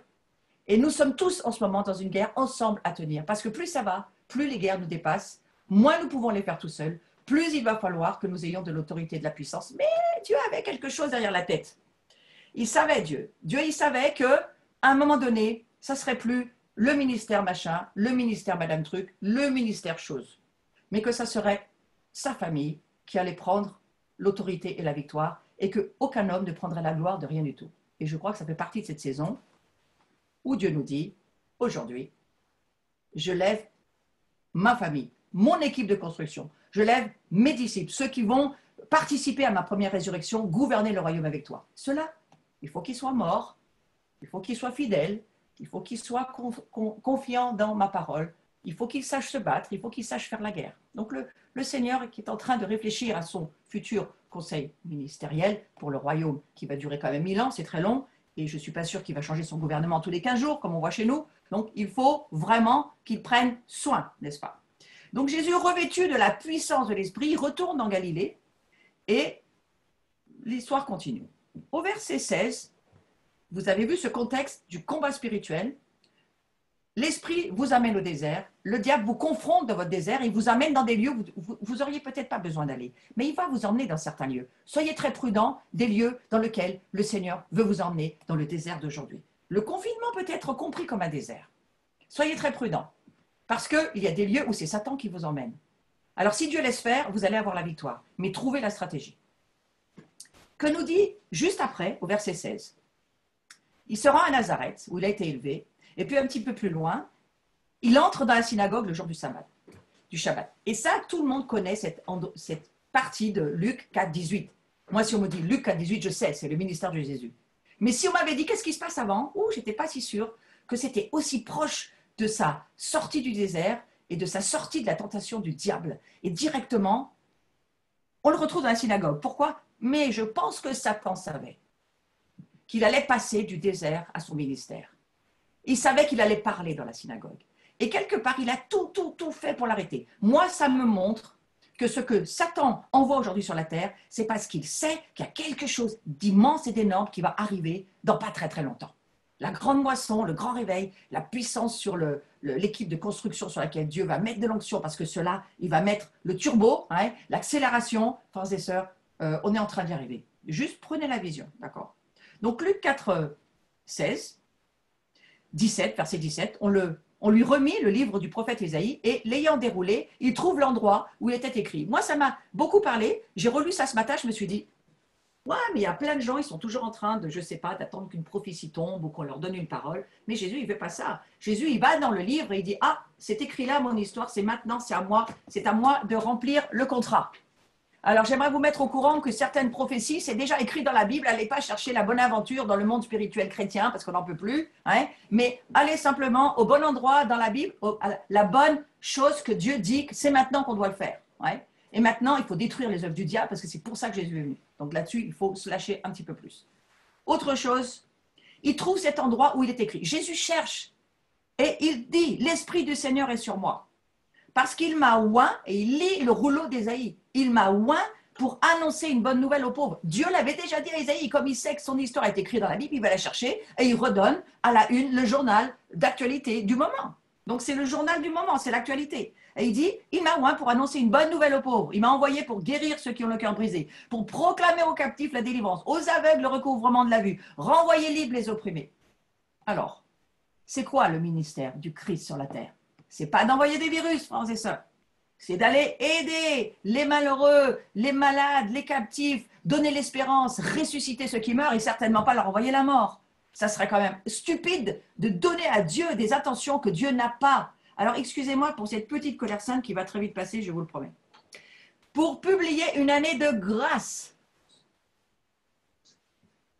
Et nous sommes tous en ce moment dans une guerre ensemble à tenir. Parce que plus ça va, plus les guerres nous dépassent, moins nous pouvons les faire tout seuls, plus il va falloir que nous ayons de l'autorité et de la puissance. Mais Dieu avait quelque chose derrière la tête. Il savait, Dieu. Dieu, il savait qu'à un moment donné, ça ne serait plus le ministère machin, le ministère madame truc, le ministère chose. Mais que ça serait sa famille qui allait prendre l'autorité et la victoire et qu'aucun homme ne prendrait la gloire de rien du tout. Et je crois que ça fait partie de cette saison où Dieu nous dit, aujourd'hui, je lève ma famille, mon équipe de construction, je lève mes disciples, ceux qui vont participer à ma première résurrection, gouverner le royaume avec toi. Ceux-là, il faut qu'ils soient morts, il faut qu'ils soient fidèles, il faut qu'ils soient confiants dans ma parole, il faut qu'ils sachent se battre, il faut qu'ils sachent faire la guerre. Donc le Seigneur qui est en train de réfléchir à son futur conseil ministériel pour le royaume qui va durer quand même 1000 ans, c'est très long, et je ne suis pas sûre qu'il va changer son gouvernement tous les 15 jours, comme on voit chez nous. Donc il faut vraiment qu'il prenne soin, n'est-ce pas? Donc Jésus, revêtu de la puissance de l'Esprit, retourne en Galilée et l'histoire continue. Au verset 16, vous avez vu ce contexte du combat spirituel. L'Esprit vous amène au désert, le diable vous confronte dans votre désert, il vous amène dans des lieux où vous n'auriez peut-être pas besoin d'aller, mais il va vous emmener dans certains lieux. Soyez très prudents des lieux dans lesquels le Seigneur veut vous emmener dans le désert d'aujourd'hui. Le confinement peut être compris comme un désert. Soyez très prudents, parce qu'il y a des lieux où c'est Satan qui vous emmène. Alors si Dieu laisse faire, vous allez avoir la victoire, mais trouvez la stratégie. Que nous dit juste après, au verset 16, il se rend à Nazareth, où il a été élevé, et puis un petit peu plus loin, il entre dans la synagogue le jour du Shabbat. Et ça, tout le monde connaît cette partie de Luc 4, 18. Moi, si on me dit Luc 4, 18, je sais, c'est le ministère de Jésus. Mais si on m'avait dit qu'est-ce qui se passe avant, je n'étais pas si sûre que c'était aussi proche de sa sortie du désert et de sa sortie de la tentation du diable. Et directement, on le retrouve dans la synagogue. Pourquoi? Mais je pense que Satan savait qu'il allait passer du désert à son ministère. Il savait qu'il allait parler dans la synagogue. Et quelque part, il a tout fait pour l'arrêter. Moi, ça me montre que ce que Satan envoie aujourd'hui sur la terre, c'est parce qu'il sait qu'il y a quelque chose d'immense et d'énorme qui va arriver dans pas très très longtemps. La grande moisson, le grand réveil, la puissance sur l'équipe de construction sur laquelle Dieu va mettre de l'onction, parce que cela, il va mettre le turbo, l'accélération. Frères et sœurs, on est en train d'y arriver. Juste prenez la vision, d'accord? Donc Luc 4, 16, 17, verset 17, on lui remit le livre du prophète Ésaïe et l'ayant déroulé, il trouve l'endroit où il était écrit. Moi, ça m'a beaucoup parlé. J'ai relu ça ce matin, je me suis dit, ouais, mais il y a plein de gens, ils sont toujours en train de, je ne sais pas, d'attendre qu'une prophétie tombe ou qu'on leur donne une parole. Mais Jésus, il ne fait pas ça. Jésus, il va dans le livre et il dit, ah, c'est écrit là, mon histoire, c'est maintenant, c'est à moi de remplir le contrat. Alors, j'aimerais vous mettre au courant que certaines prophéties, c'est déjà écrit dans la Bible. Allez pas chercher la bonne aventure dans le monde spirituel chrétien, parce qu'on n'en peut plus. Mais allez simplement au bon endroit dans la Bible, la bonne chose que Dieu dit que c'est maintenant qu'on doit le faire. Et maintenant, il faut détruire les œuvres du diable, parce que c'est pour ça que Jésus est venu. Donc là-dessus, il faut se lâcher un petit peu plus. Autre chose, il trouve cet endroit où il est écrit. Jésus cherche et il dit, l'Esprit du Seigneur est sur moi. Parce qu'il m'a oint, et il lit le rouleau d'Ésaïe, il m'a oint pour annoncer une bonne nouvelle aux pauvres. Dieu l'avait déjà dit à Ésaïe, comme il sait que son histoire est écrite dans la Bible, il va la chercher et il redonne à la une le journal d'actualité du moment. Donc c'est le journal du moment, c'est l'actualité. Et il dit, il m'a oint pour annoncer une bonne nouvelle aux pauvres. Il m'a envoyé pour guérir ceux qui ont le cœur brisé, pour proclamer aux captifs la délivrance, aux aveugles le recouvrement de la vue, renvoyer libres les opprimés. Alors, c'est quoi le ministère du Christ sur la terre? C'est pas d'envoyer des virus, frères et sœurs. C'est d'aller aider les malheureux, les malades, les captifs, donner l'espérance, ressusciter ceux qui meurent et certainement pas leur envoyer la mort. Ça serait quand même stupide de donner à Dieu des attentions que Dieu n'a pas. Alors, excusez-moi pour cette petite colère sainte qui va très vite passer, je vous le promets. Pour publier une année de grâce.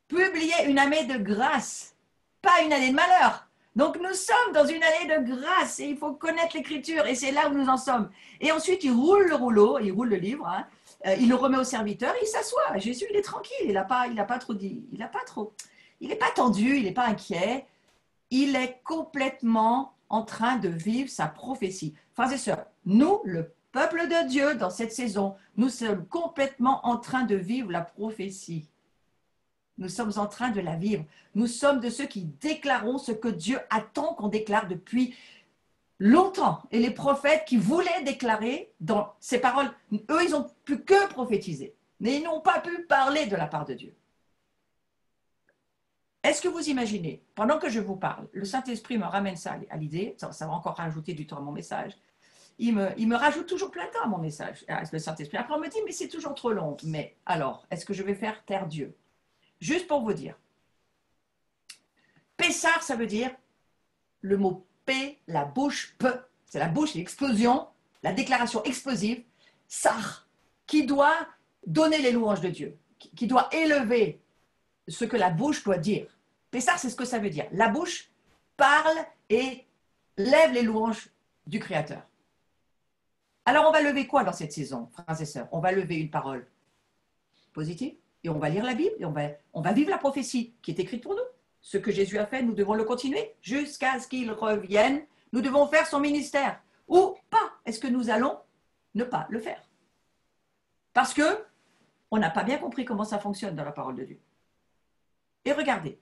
Publier une année de grâce, pas une année de malheur. Donc, nous sommes dans une année de grâce et il faut connaître l'Écriture et c'est là où nous en sommes. Et ensuite, il roule le rouleau, il roule le livre, il le remet au serviteur, il s'assoit. Jésus, il est tranquille, il n'est pas tendu, il n'est pas inquiet. Il est complètement en train de vivre sa prophétie. Frères et sœurs, nous, le peuple de Dieu, dans cette saison, nous sommes complètement en train de vivre la prophétie. Nous sommes en train de la vivre. Nous sommes de ceux qui déclarons ce que Dieu attend qu'on déclare depuis longtemps. Et les prophètes qui voulaient déclarer dans ces paroles, eux, ils n'ont pu que prophétiser. Mais ils n'ont pas pu parler de la part de Dieu. Est-ce que vous imaginez, pendant que je vous parle, le Saint-Esprit me ramène ça à l'idée, ça va encore rajouter du temps à mon message, il me rajoute toujours plein de temps à mon message, le Saint-Esprit. Après, on me dit, mais c'est toujours trop long. Mais alors, est-ce que je vais faire taire Dieu? Juste pour vous dire, Pessar, ça veut dire le mot P, la bouche, P, c'est la bouche, l'explosion, la déclaration explosive, Sar, qui doit donner les louanges de Dieu, qui doit élever ce que la bouche doit dire. Pessar, c'est ce que ça veut dire. La bouche parle et lève les louanges du Créateur. Alors, on va lever quoi dans cette saison, frères et sœurs? On va lever une parole positive et on va lire la Bible et on va vivre la prophétie qui est écrite pour nous. Ce que Jésus a fait, nous devons le continuer jusqu'à ce qu'il revienne. Nous devons faire son ministère. Ou pas. Est-ce que nous allons ne pas le faire? Parce que on n'a pas bien compris comment ça fonctionne dans la parole de Dieu. Et regardez,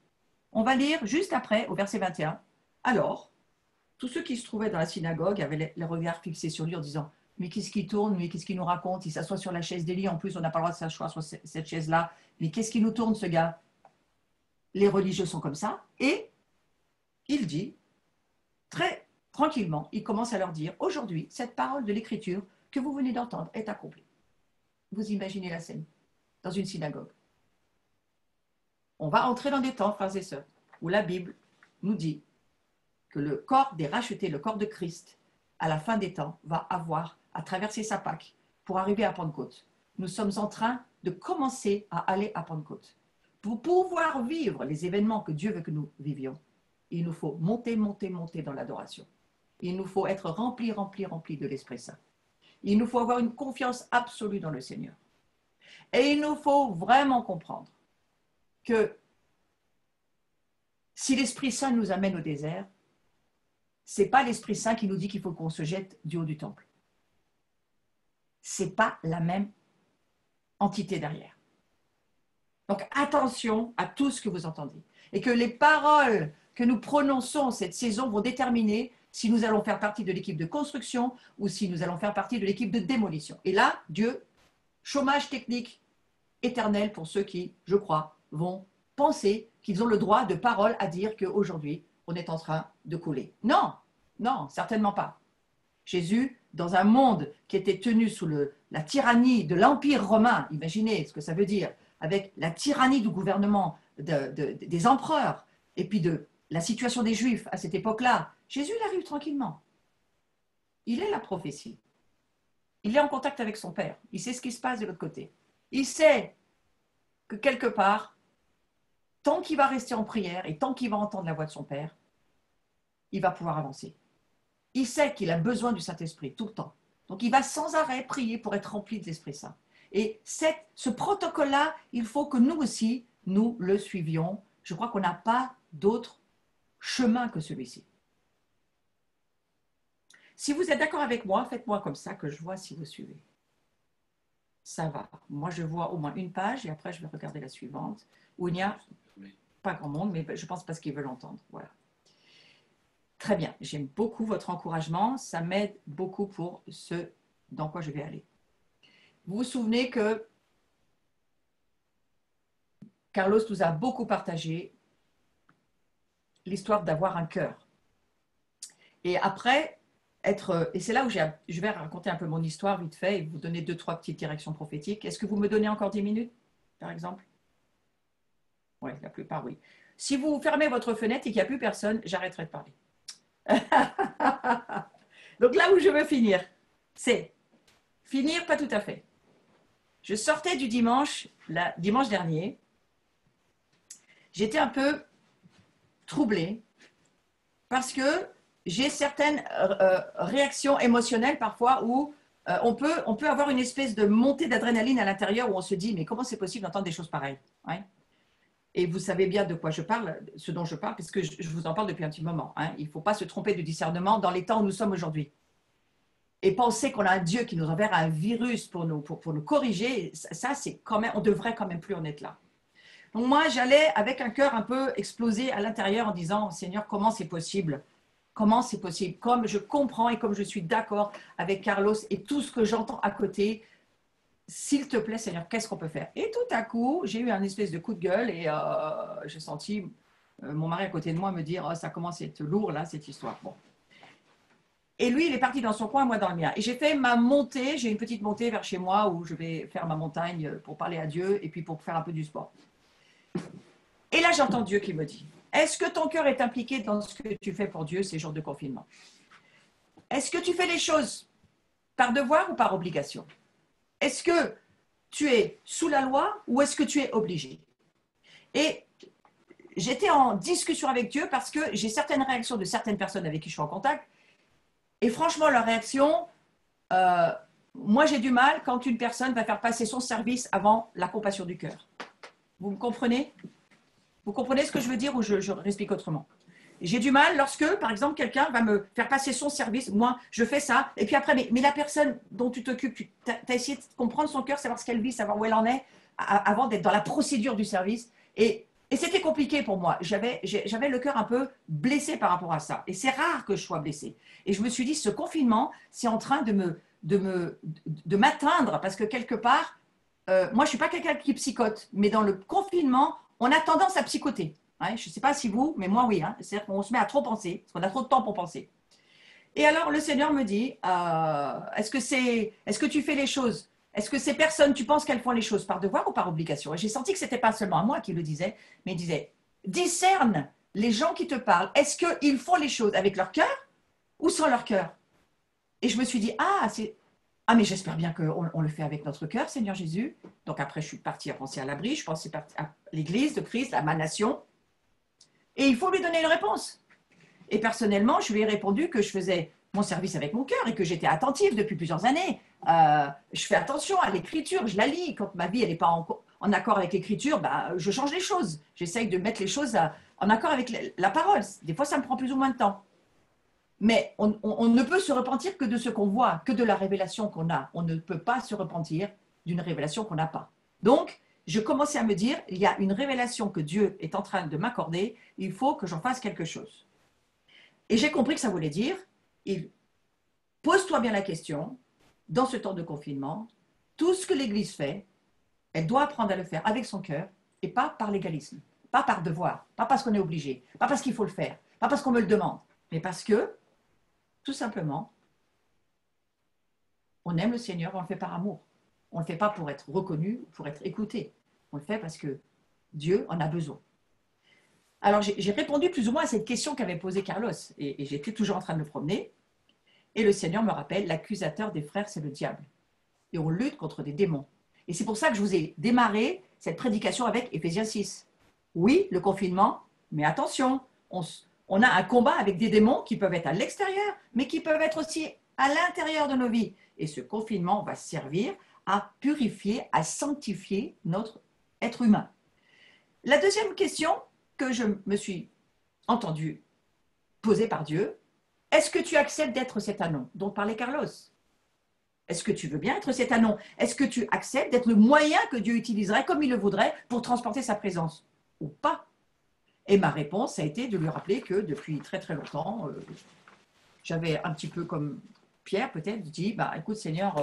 on va lire juste après, au verset 21. Alors, tous ceux qui se trouvaient dans la synagogue avaient les regards fixés sur lui en disant « Mais qu'est-ce qu'il tourne? Mais qu'est-ce qu'il nous raconte? Il s'assoit sur la chaise d'Élie. En plus, on n'a pas le droit de s'asseoir sur cette chaise-là. Mais qu'est-ce qu'il nous tourne, ce gars ?» Les religieux sont comme ça. Et il dit, très tranquillement, il commence à leur dire « Aujourd'hui, cette parole de l'Écriture que vous venez d'entendre est accomplie. » Vous imaginez la scène dans une synagogue. On va entrer dans des temps, frères et sœurs, où la Bible nous dit que le corps des rachetés, le corps de Christ, à la fin des temps, va avoir à traverser sa Pâque pour arriver à Pentecôte. Nous sommes en train de commencer à aller à Pentecôte. Pour pouvoir vivre les événements que Dieu veut que nous vivions, il nous faut monter dans l'adoration. Il nous faut être remplis de l'Esprit Saint. Il nous faut avoir une confiance absolue dans le Seigneur. Et il nous faut vraiment comprendre que si l'Esprit Saint nous amène au désert, ce n'est pas l'Esprit Saint qui nous dit qu'il faut qu'on se jette du haut du temple. Ce n'est pas la même entité derrière. Donc attention à tout ce que vous entendez. Et que les paroles que nous prononçons cette saison vont déterminer si nous allons faire partie de l'équipe de construction ou si nous allons faire partie de l'équipe de démolition. Et là, Dieu, chômage technique éternel pour ceux qui, je crois, vont penser qu'ils ont le droit de parole à dire qu'aujourd'hui, on est en train de couler. Non, non, certainement pas. Jésus, dans un monde qui était tenu sous la tyrannie de l'Empire romain, imaginez ce que ça veut dire, avec la tyrannie du gouvernement des empereurs et puis de la situation des Juifs à cette époque-là, Jésus il arrive tranquillement. Il est la prophétie. Il est en contact avec son Père. Il sait ce qui se passe de l'autre côté. Il sait que quelque part, tant qu'il va rester en prière et tant qu'il va entendre la voix de son Père, il va pouvoir avancer. Il sait qu'il a besoin du Saint-Esprit tout le temps. Donc, il va sans arrêt prier pour être rempli de l'Esprit Saint. Et ce protocole-là, il faut que nous aussi, nous le suivions. Je crois qu'on n'a pas d'autre chemin que celui-ci. Si vous êtes d'accord avec moi, faites-moi comme ça, que je vois si vous suivez. Ça va. Moi, je vois au moins une page et après, je vais regarder la suivante, où il n'y a pas grand monde, mais je pense parce qu'ils veulent entendre. Voilà. Très bien. J'aime beaucoup votre encouragement. Ça m'aide beaucoup pour ce dans quoi je vais aller. Vous vous souvenez que Carlos nous a beaucoup partagé l'histoire d'avoir un cœur. Et après, et c'est là où je vais raconter un peu mon histoire vite fait et vous donner 2-3 petites directions prophétiques. Est-ce que vous me donnez encore 10 minutes, par exemple? Oui, la plupart, oui. Si vous fermez votre fenêtre et qu'il n'y a plus personne, j'arrêterai de parler. Donc là où je veux finir, c'est finir, pas tout à fait. Je sortais du dimanche dernier. J'étais un peu troublée parce que j'ai certaines réactions émotionnelles parfois où on peut avoir une espèce de montée d'adrénaline à l'intérieur où on se dit mais comment c'est possible d'entendre des choses pareilles, ouais. Et vous savez bien de quoi je parle, ce dont je parle, parce que je vous en parle depuis un petit moment. Hein. Il ne faut pas se tromper de discernement dans les temps où nous sommes aujourd'hui. Et penser qu'on a un Dieu qui nous enverra un virus pour nous corriger, ça c'est quand même, on devrait quand même plus en être là. Donc moi, j'allais avec un cœur un peu explosé à l'intérieur en disant, Seigneur, comment c'est possible? Comment c'est possible? Comme je comprends et comme je suis d'accord avec Carlos et tout ce que j'entends à côté, s'il te plaît, Seigneur, qu'est-ce qu'on peut faire? Et tout à coup, j'ai eu un espèce de coup de gueule et j'ai senti mon mari à côté de moi me dire, oh, ça commence à être lourd là, cette histoire. Bon. Et lui, il est parti dans son coin, moi dans le mien. Et j'ai fait ma montée, j'ai une petite montée vers chez moi où je vais faire ma montagne pour parler à Dieu et puis pour faire un peu du sport. Et là, j'entends Dieu qui me dit, est-ce que ton cœur est impliqué dans ce que tu fais pour Dieu ces jours de confinement? Est-ce que tu fais les choses par devoir ou par obligation? Est-ce que tu es sous la loi ou est-ce que tu es obligé? Et j'étais en discussion avec Dieu parce que j'ai certaines réactions de certaines personnes avec qui je suis en contact. Et franchement, leur réaction, moi j'ai du mal quand une personne va faire passer son service avant la compassion du cœur. Vous me comprenez? Vous comprenez ce que je veux dire ou je explique autrement? J'ai du mal lorsque, par exemple, quelqu'un va me faire passer son service, moi je fais ça, et puis après, mais la personne dont tu t'occupes, tu as essayé de comprendre son cœur, savoir ce qu'elle vit, savoir où elle en est, avant d'être dans la procédure du service. Et c'était compliqué pour moi. J'avais le cœur un peu blessé par rapport à ça. Et c'est rare que je sois blessée. Et je me suis dit, ce confinement, c'est en train de m'atteindre parce que quelque part, moi, je ne suis pas quelqu'un qui psychote, mais dans le confinement, on a tendance à psychoter. Ouais, je ne sais pas si vous, mais moi, oui. Hein. C'est-à-dire qu'on se met à trop penser, parce qu'on a trop de temps pour penser. Et alors, le Seigneur me dit, est-ce que tu fais les choses? Est-ce que ces personnes, tu penses qu'elles font les choses par devoir ou par obligation? Et j'ai senti que ce n'était pas seulement à moi qui le disait, mais il disait, discerne les gens qui te parlent. Est-ce qu'ils font les choses avec leur cœur ou sans leur cœur? Et je me suis dit, mais j'espère bien qu'on le fait avec notre cœur, Seigneur Jésus. Donc après, je suis partie à penser à l'abri, je pensais à l'Église de Christ, à ma nation. Et il faut lui donner une réponse. Et personnellement, je lui ai répondu que je faisais mon service avec mon cœur et que j'étais attentive depuis plusieurs années. Je fais attention à l'écriture, je la lis. Quand ma vie n'est pas en accord avec l'écriture, je change les choses. J'essaye de mettre les choses en accord avec la parole. Des fois, ça me prend plus ou moins de temps. Mais on ne peut se repentir que de ce qu'on voit, que de la révélation qu'on a. On ne peut pas se repentir d'une révélation qu'on n'a pas. Donc, je commençais à me dire, il y a une révélation que Dieu est en train de m'accorder, il faut que j'en fasse quelque chose. Et j'ai compris que ça voulait dire, pose-toi bien la question, dans ce temps de confinement, tout ce que l'Église fait, elle doit apprendre à le faire avec son cœur et pas par légalisme, pas par devoir, pas parce qu'on est obligé, pas parce qu'il faut le faire, pas parce qu'on me le demande, mais parce que, tout simplement, on aime le Seigneur, on le fait par amour. On ne le fait pas pour être reconnu, pour être écouté. On le fait parce que Dieu en a besoin. Alors, j'ai répondu plus ou moins à cette question qu'avait posée Carlos. Et j'étais toujours en train de me promener. Et le Seigneur me rappelle, l'accusateur des frères, c'est le diable. Et on lutte contre des démons. Et c'est pour ça que je vous ai démarré cette prédication avec Éphésiens 6. Oui, le confinement, mais attention, on a un combat avec des démons qui peuvent être à l'extérieur, mais qui peuvent être aussi à l'intérieur de nos vies. Et ce confinement va servir à purifier, à sanctifier notre être humain. La deuxième question que je me suis entendue poser par Dieu, est-ce que tu acceptes d'être cet anon dont parlait Carlos? Est-ce que tu veux bien être cet anon? Est-ce que tu acceptes d'être le moyen que Dieu utiliserait comme il le voudrait pour transporter sa présence? Ou pas? Et ma réponse a été de lui rappeler que depuis très très longtemps, j'avais un petit peu comme Pierre peut-être dit, écoute Seigneur,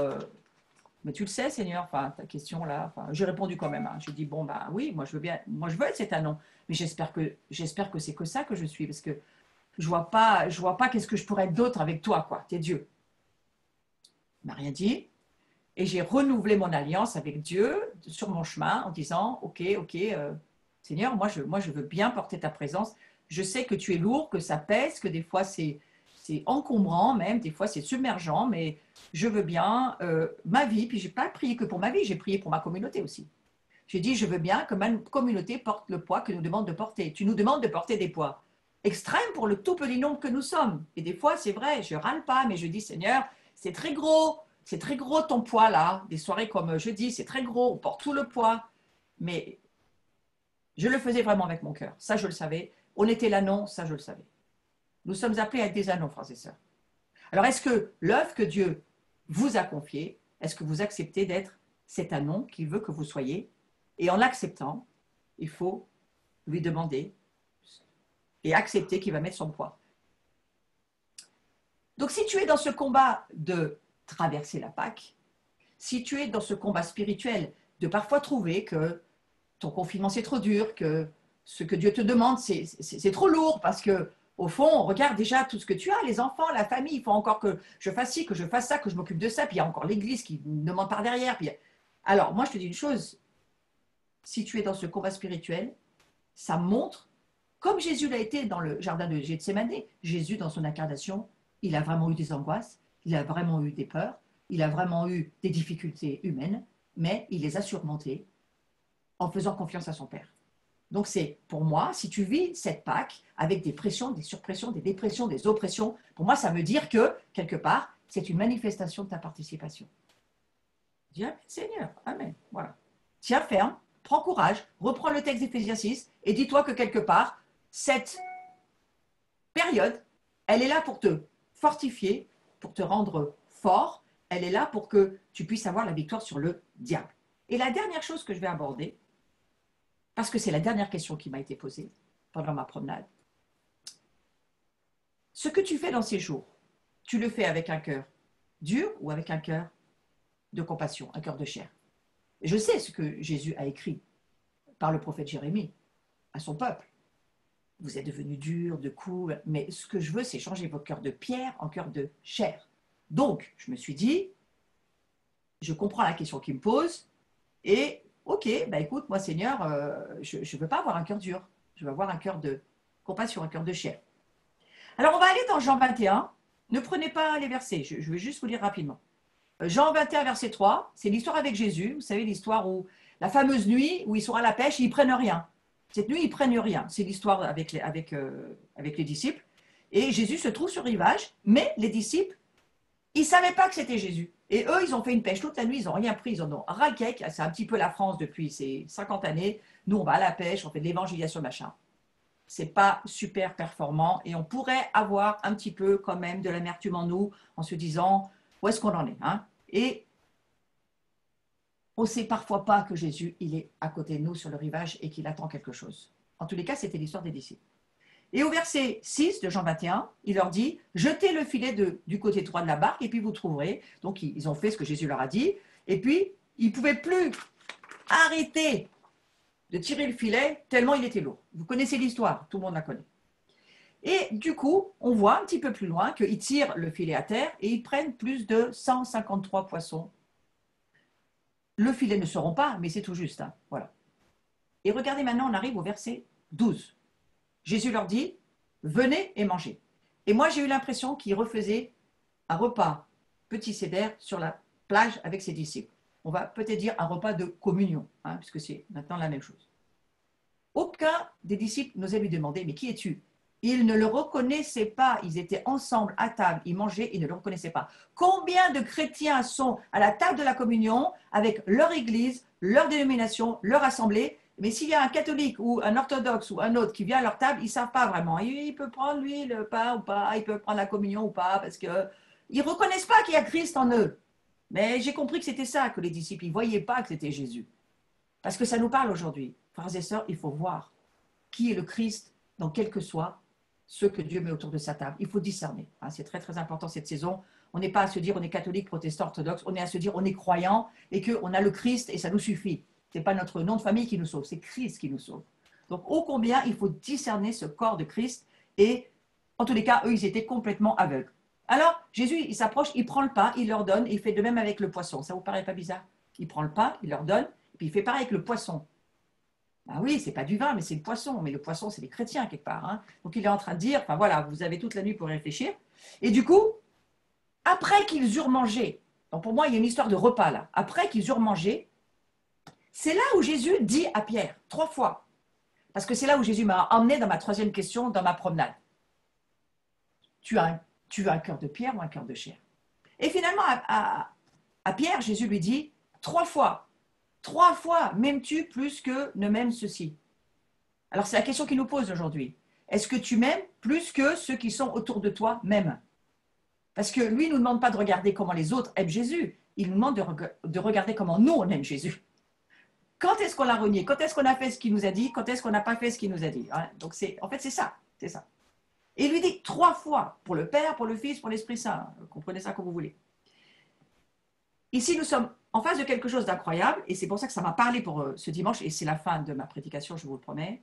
mais tu le sais Seigneur, ta question là, j'ai répondu quand même. Hein. J'ai dit, oui, moi je veux bien, moi je veux être cet anon, mais j'espère que c'est que ça que je suis, parce que je vois pas qu'est-ce que je pourrais être d'autre avec toi, quoi, t'es Dieu. Il m'a rien dit. Et j'ai renouvelé mon alliance avec Dieu sur mon chemin en disant, ok, Seigneur, moi je veux bien porter ta présence. Je sais que tu es lourd, que ça pèse, que des fois c'est encombrant même, des fois c'est submergent, mais je veux bien ma vie. Puis je n'ai pas prié que pour ma vie, j'ai prié pour ma communauté aussi. J'ai dit, je veux bien que ma communauté porte le poids que nous demande de porter. Tu nous demandes de porter des poids extrêmes pour le tout petit nombre que nous sommes. Et des fois, c'est vrai, je râle pas, mais je dis, Seigneur, c'est très gros ton poids là. Des soirées comme jeudi, c'est très gros, on porte tout le poids. Mais je le faisais vraiment avec mon cœur. Ça, je le savais. On était l'annon, ça, je le savais. Nous sommes appelés à être des anons, frères et sœurs. Alors, est-ce que l'œuvre que Dieu vous a confiée, est-ce que vous acceptez d'être cet anon qu'il veut que vous soyez? Et en l'acceptant, il faut lui demander et accepter qu'il va mettre son poids. Donc, si tu es dans ce combat de traverser la Pâque, si tu es dans ce combat spirituel de parfois trouver que ton confinement c'est trop dur, que ce que Dieu te demande c'est trop lourd parce que au fond, on regarde déjà tout ce que tu as, les enfants, la famille, il faut encore que je fasse ci, que je fasse ça, que je m'occupe de ça, puis il y a encore l'église qui me demande par derrière. Puis... Alors, moi, je te dis une chose, si tu es dans ce combat spirituel, ça montre, comme Jésus l'a été dans le jardin de Gethsémane, Jésus, dans son incarnation, il a vraiment eu des angoisses, il a vraiment eu des peurs, il a vraiment eu des difficultés humaines, mais il les a surmontées en faisant confiance à son Père. Donc, c'est pour moi, si tu vis cette Pâque avec des pressions, des surpressions, des dépressions, des oppressions, pour moi, ça veut dire que, quelque part, c'est une manifestation de ta participation. Dis Amen, Seigneur, Amen. Voilà. Tiens ferme, prends courage, reprends le texte d'Éphésiens 6 et dis-toi que, quelque part, cette période, elle est là pour te fortifier, pour te rendre fort, elle est là pour que tu puisses avoir la victoire sur le diable. Et la dernière chose que je vais aborder, parce que c'est la dernière question qui m'a été posée pendant ma promenade. Ce que tu fais dans ces jours, tu le fais avec un cœur dur ou avec un cœur de compassion, un cœur de chair. Et je sais ce que Jésus a écrit par le prophète Jérémie à son peuple. Vous êtes devenus durs, de coups, mais ce que je veux, c'est changer vos cœurs de pierre en cœur de chair. Donc, je me suis dit, je comprends la question qu'il me pose et ok, bah écoute, moi Seigneur, je ne veux pas avoir un cœur dur, je veux avoir un cœur de compassion, un cœur de chair. Alors on va aller dans Jean 21, ne prenez pas les versets, je vais juste vous lire rapidement. Jean 21, verset 3, c'est l'histoire avec Jésus, vous savez l'histoire où la fameuse nuit où ils sont à la pêche et ils ne prennent rien. Cette nuit, ils ne prennent rien, c'est l'histoire avec les disciples. Et Jésus se trouve sur le rivage, mais les disciples, ils ne savaient pas que c'était Jésus. Et eux, ils ont fait une pêche toute la nuit, ils n'ont rien pris, ils en ont ras le cake. C'est un petit peu la France depuis ces 50 années. Nous, on va à la pêche, on fait de l'évangélisation, machin. Ce n'est pas super performant et on pourrait avoir un petit peu quand même de l'amertume en nous en se disant où est-ce qu'on en est, hein? Et on ne sait parfois pas que Jésus, il est à côté de nous sur le rivage et qu'il attend quelque chose. En tous les cas, c'était l'histoire des disciples. Et au verset 6 de Jean 21, il leur dit « Jetez le filet du côté droit de la barque et puis vous trouverez. » Donc, ils ont fait ce que Jésus leur a dit. Et puis, ils ne pouvaient plus arrêter de tirer le filet tellement il était lourd. Vous connaissez l'histoire, tout le monde la connaît. Et du coup, on voit un petit peu plus loin qu'ils tirent le filet à terre et ils prennent plus de 153 poissons. Le filet ne se rompt pas, mais c'est tout juste. Hein, voilà. Et regardez maintenant, on arrive au verset 12. Jésus leur dit, venez et mangez. Et moi, j'ai eu l'impression qu'il refaisait un repas petit sédère sur la plage avec ses disciples. On va peut-être dire un repas de communion, hein, puisque c'est maintenant la même chose. Aucun des disciples n'osait lui demander, mais qui es-tu? Ils ne le reconnaissaient pas. Ils étaient ensemble à table, ils mangeaient, ils ne le reconnaissaient pas. Combien de chrétiens sont à la table de la communion avec leur église, leur dénomination, leur assemblée? Mais s'il y a un catholique ou un orthodoxe ou un autre qui vient à leur table, ils ne savent pas vraiment. Il peut prendre, lui, le pain ou pas, il peut prendre la communion ou pas, parce qu'ils ne reconnaissent pas qu'il y a Christ en eux. Mais j'ai compris que c'était ça, que les disciples, ils ne voyaient pas que c'était Jésus. Parce que ça nous parle aujourd'hui. Frères et sœurs, il faut voir qui est le Christ dans quel que soit ce que Dieu met autour de sa table. Il faut discerner. Hein, c'est très, très important cette saison. On n'est pas à se dire on est catholique, protestant, orthodoxe. On est à se dire on est croyant et qu'on a le Christ et ça nous suffit. Ce n'est pas notre nom de famille qui nous sauve, c'est Christ qui nous sauve. Donc, ô combien il faut discerner ce corps de Christ. Et en tous les cas, eux, ils étaient complètement aveugles. Alors, Jésus, il s'approche, il prend le pain, il leur donne, et il fait de même avec le poisson. Ça vous paraît pas bizarre? Il prend le pain, il leur donne, et puis il fait pareil avec le poisson. Ben oui, c'est pas du vin, mais c'est le poisson. Mais le poisson, c'est les chrétiens quelque part. Hein. Donc, il est en train de dire, enfin voilà, vous avez toute la nuit pour réfléchir. Et du coup, après qu'ils eurent mangé, donc pour moi, il y a une histoire de repas là. Après qu'ils eurent mangé, c'est là où Jésus dit à Pierre, 3 fois, parce que c'est là où Jésus m'a emmené dans ma 3e question, dans ma promenade. Tu as un cœur de pierre ou un cœur de chair? Et finalement, à Pierre, Jésus lui dit 3 fois, 3 fois, m'aimes-tu plus que ne m'aime ceci? Alors c'est la question qu'il nous pose aujourd'hui. Est-ce que tu m'aimes plus que ceux qui sont autour de toi m'aiment? Parce que lui, il ne nous demande pas de regarder comment les autres aiment Jésus, il nous demande de regarder comment nous, on aime Jésus. Quand est-ce qu'on l'a renié? Quand est-ce qu'on a fait ce qu'il nous a dit? Quand est-ce qu'on n'a pas fait ce qu'il nous a dit? Hein? Donc, en fait, c'est ça. C'est ça. Et il lui dit 3 fois, pour le Père, pour le Fils, pour l'Esprit Saint. Comprenez ça comme vous voulez. Ici, nous sommes en face de quelque chose d'incroyable, et c'est pour ça que ça m'a parlé pour ce dimanche, et c'est la fin de ma prédication, je vous le promets.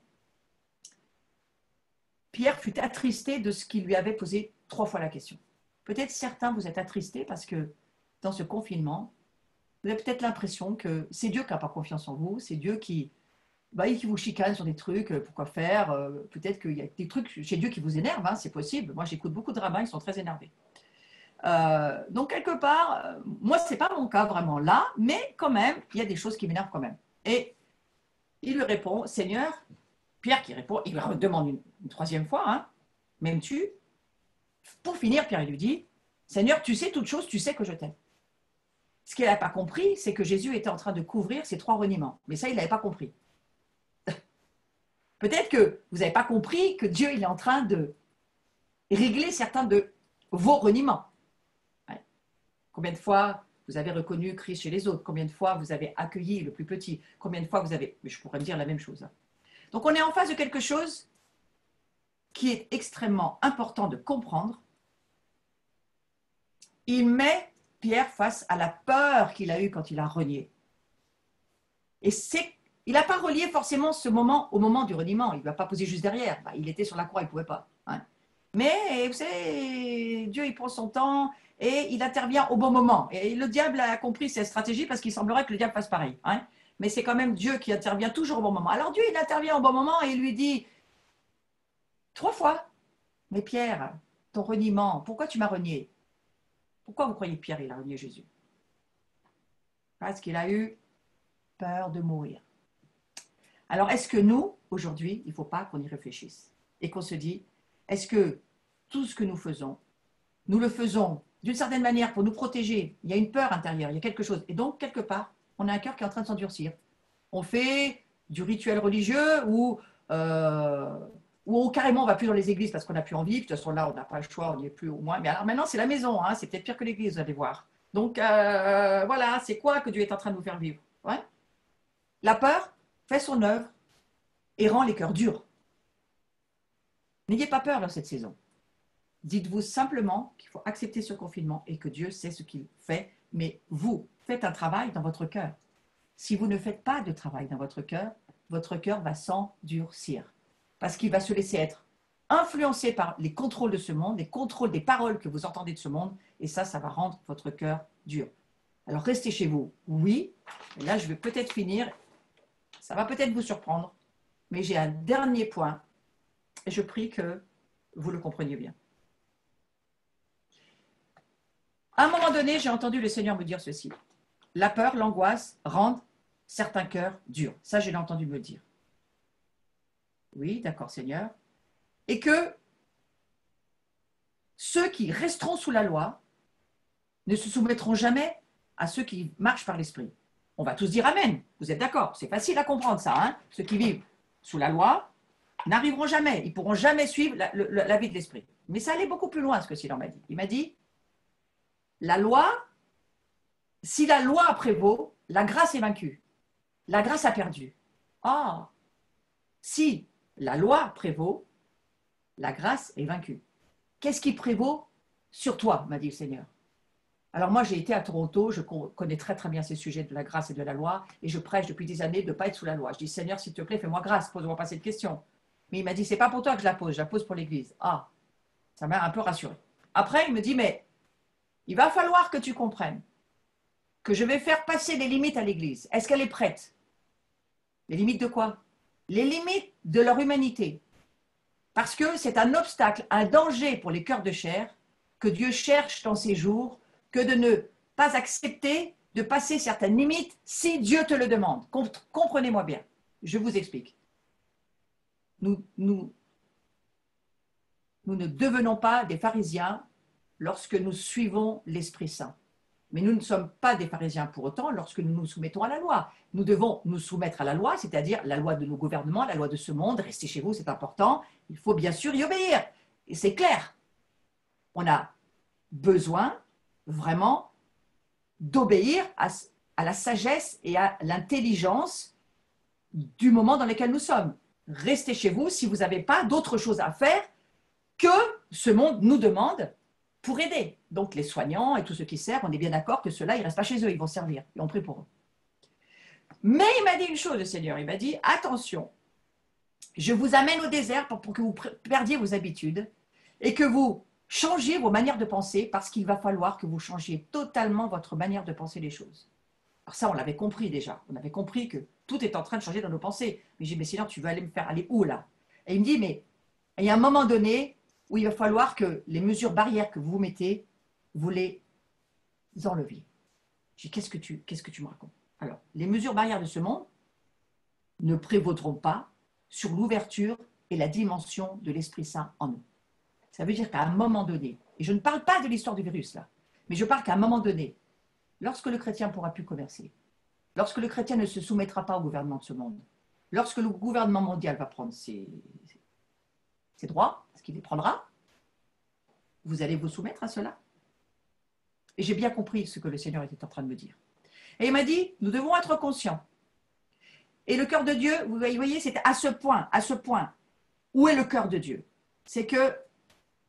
Pierre fut attristé de ce qui lui avait posé 3 fois la question. Peut-être certains vous êtes attristés parce que dans ce confinement, vous avez peut-être l'impression que c'est Dieu qui n'a pas confiance en vous, c'est Dieu qui vous chicane sur des trucs, pourquoi faire, peut-être qu'il y a des trucs chez Dieu qui vous énervent, hein, c'est possible. Moi, j'écoute beaucoup de rabbins, ils sont très énervés. Donc, quelque part, moi, ce n'est pas mon cas vraiment là, mais quand même, il y a des choses qui m'énervent quand même. Et il lui répond, Seigneur, Pierre qui répond, il lui demande une 3e fois, hein, m'aimes-tu? Pour finir, Pierre, il lui dit, Seigneur, tu sais toutes choses, tu sais que je t'aime. Ce qu'il n'a pas compris, c'est que Jésus était en train de couvrir ses 3 reniements. Mais ça, il n'avait pas compris. Peut-être que vous n'avez pas compris que Dieu il est en train de régler certains de vos reniements. Ouais. Combien de fois vous avez reconnu Christ chez les autres? Combien de fois vous avez accueilli le plus petit? Combien de fois vous avez... Mais je pourrais me dire la même chose. Hein. Donc, on est en face de quelque chose qui est extrêmement important de comprendre. Il met Pierre face à la peur qu'il a eue quand il a renié. Et il n'a pas relié forcément ce moment au moment du reniement. Il ne va pas poser juste derrière. Il était sur la croix, il ne pouvait pas. Hein. Mais vous savez, Dieu, il prend son temps et il intervient au bon moment. Et le diable a compris cette stratégie parce qu'il semblerait que le diable fasse pareil. Hein. Mais c'est quand même Dieu qui intervient toujours au bon moment. Alors Dieu, il intervient au bon moment et il lui dit 3 fois, mais Pierre, ton reniement, pourquoi tu m'as renié? Pourquoi vous croyez que Pierre, il a renié Jésus? Parce qu'il a eu peur de mourir. Alors, est-ce que nous, aujourd'hui, il ne faut pas qu'on y réfléchisse et qu'on se dise, est-ce que tout ce que nous faisons, nous le faisons d'une certaine manière pour nous protéger? Il y a une peur intérieure, il y a quelque chose. Et donc, quelque part, on a un cœur qui est en train de s'endurcir. On fait du rituel religieux ou carrément on ne va plus dans les églises parce qu'on n'a plus envie. De toute façon, là, on n'a pas le choix, on n'y est plus au moins. Mais alors maintenant, c'est la maison, hein, c'est peut-être pire que l'église, vous allez voir. Donc, voilà, c'est quoi que Dieu est en train de nous faire vivre? Ouais. La peur fait son œuvre et rend les cœurs durs. N'ayez pas peur dans cette saison. Dites-vous simplement qu'il faut accepter ce confinement et que Dieu sait ce qu'il fait, mais vous faites un travail dans votre cœur. Si vous ne faites pas de travail dans votre cœur va s'endurcir parce qu'il va se laisser être influencé par les contrôles de ce monde, les contrôles des paroles que vous entendez de ce monde, et ça va rendre votre cœur dur. Alors, restez chez vous, oui, et là, je vais peut-être finir, ça va peut-être vous surprendre, mais j'ai un dernier point, et je prie que vous le compreniez bien. À un moment donné, j'ai entendu le Seigneur me dire ceci. La peur, l'angoisse rendent certains cœurs durs. Ça, je l'ai entendu me dire. Oui, d'accord, Seigneur. Et que ceux qui resteront sous la loi ne se soumettront jamais à ceux qui marchent par l'esprit. On va tous dire Amen. Vous êtes d'accord? C'est facile à comprendre ça. Hein? Ceux qui vivent sous la loi n'arriveront jamais. Ils ne pourront jamais suivre la vie de l'esprit. Mais ça allait beaucoup plus loin, ce que Sylvain m'a dit. Il m'a dit, la loi, si la loi prévaut, la grâce est vaincue. La grâce a perdu. Ah, si la loi prévaut, la grâce est vaincue. Qu'est-ce qui prévaut sur toi, m'a dit le Seigneur. Alors moi, j'ai été à Toronto, je connais très très bien ces sujets de la grâce et de la loi, et je prêche depuis des années de ne pas être sous la loi. Je dis, Seigneur, s'il te plaît, fais-moi grâce, pose-moi pas cette question. Mais il m'a dit, c'est pas pour toi que je la pose pour l'Église. Ah, ça m'a un peu rassuré. Après, il me dit, mais il va falloir que tu comprennes que je vais faire passer les limites à l'Église. Est-ce qu'elle est prête? Les limites de quoi? Les limites de leur humanité. Parce que c'est un obstacle, un danger pour les cœurs de chair que Dieu cherche dans ces jours, que de ne pas accepter de passer certaines limites si Dieu te le demande. Comprenez-moi bien, je vous explique. Nous ne devenons pas des pharisiens lorsque nous suivons l'Esprit Saint. Mais nous ne sommes pas des pharisiens pour autant lorsque nous nous soumettons à la loi. Nous devons nous soumettre à la loi, c'est-à-dire la loi de nos gouvernements, la loi de ce monde. Restez chez vous, c'est important. Il faut bien sûr y obéir. Et c'est clair. On a besoin vraiment d'obéir à la sagesse et à l'intelligence du moment dans lequel nous sommes. Restez chez vous si vous n'avez pas d'autre chose à faire que ce monde nous demande pour aider. Donc les soignants et tous ceux qui servent, on est bien d'accord que ceux-là, ils ne restent pas chez eux, ils vont servir. Et on prie pour eux. Mais il m'a dit une chose, le Seigneur, il m'a dit, attention, je vous amène au désert pour que vous perdiez vos habitudes et que vous changiez vos manières de penser parce qu'il va falloir que vous changiez totalement votre manière de penser les choses. Alors ça, on l'avait compris déjà. On avait compris que tout est en train de changer dans nos pensées. Mais j'ai dit, mais Seigneur, tu veux aller me faire aller où là? Et il me dit, mais il y a un moment donné où il va falloir que les mesures barrières que vous mettez, vous les enleviez. J'ai dit, qu'est-ce que tu me racontes? Alors, les mesures barrières de ce monde ne prévaudront pas sur l'ouverture et la dimension de l'Esprit Saint en nous. Ça veut dire qu'à un moment donné, et je ne parle pas de l'histoire du virus là, mais je parle qu'à un moment donné, lorsque le chrétien ne pourra plus commercer, lorsque le chrétien ne se soumettra pas au gouvernement de ce monde, lorsque le gouvernement mondial va prendre ses droits, ce qu'il les prendra, vous allez vous soumettre à cela. Et j'ai bien compris ce que le Seigneur était en train de me dire. Et il m'a dit, nous devons être conscients. Et le cœur de Dieu, vous voyez, c'est à ce point. Où est le cœur de Dieu? C'est que